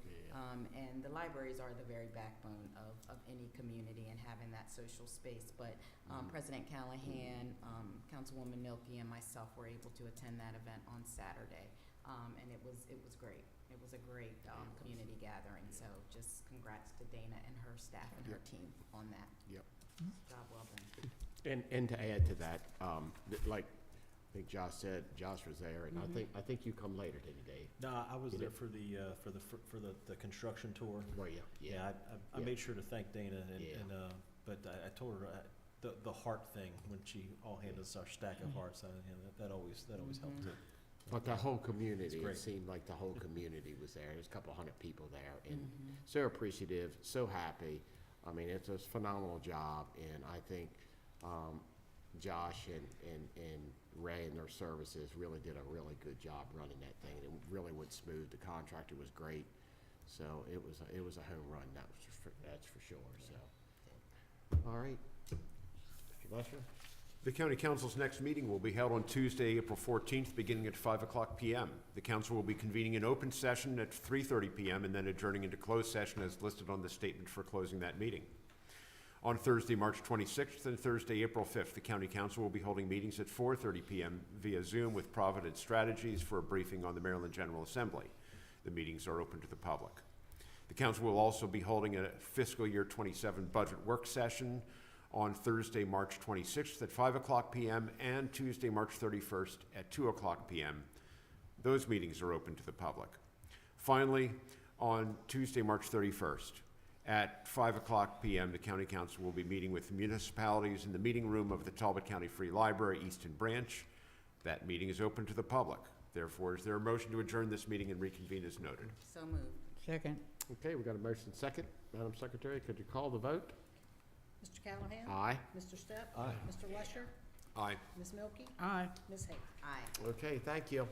And the libraries are the very backbone of any community and having that social space. But President Callahan, Councilwoman Milky, and myself were able to attend that event on Saturday. And it was great. It was a great community gathering. So just congrats to Dana and her staff and her team on that.
Yep.
Job well done.
And to add to that, like I think Josh said, Josh was there, and I think you come later, didn't you, Dave?
No, I was there for the construction tour.
Were you?
Yeah, I made sure to thank Dana but I told her the heart thing when she all handed us our stack of hearts. That always helped.
But the whole community,
It's
it
great.
seemed like the whole community was there. There's a couple hundred people there, and so appreciative, so happy. I mean, it's a phenomenal job, and I think Josh and Ray and their services really did a really good job running that thing. It really went smooth. The contractor was great, so it was a home run. That's for sure. So, all right, Mr. Lesher.
The County Council's next meeting will be held on Tuesday, April 14th, beginning at 5 o'clock p.m. The council will be convening an open session at 3:30 p.m. and then adjourning into closed session as listed on the statement for closing that meeting. On Thursday, March 26th and Thursday, April 5th, the County Council will be holding meetings at 4:30 p.m. via Zoom with Providence Strategies for a briefing on the Maryland General Assembly. The meetings are open to the public. The council will also be holding a fiscal year 27 budget work session on Thursday, March 26th at 5 o'clock p.m. and Tuesday, March 31st at 2 o'clock p.m. Those meetings are open to the public. Finally, on Tuesday, March 31st at 5 o'clock p.m., the County Council will be meeting with municipalities in the meeting room of the Talbot County Free Library, Easton Branch. That meeting is open to the public. Therefore, is there a motion to adjourn this meeting and reconvene as noted?
So moved.
Second.
Okay, we got a motion second. Madam Secretary, could you call the vote?
Mr. Callahan?
Aye.
Mr. Stepp?
Aye.
Mr. Lesher?
Aye.
Ms. Milky?
Aye.
Ms. Hayes?
Aye.
Okay, thank you.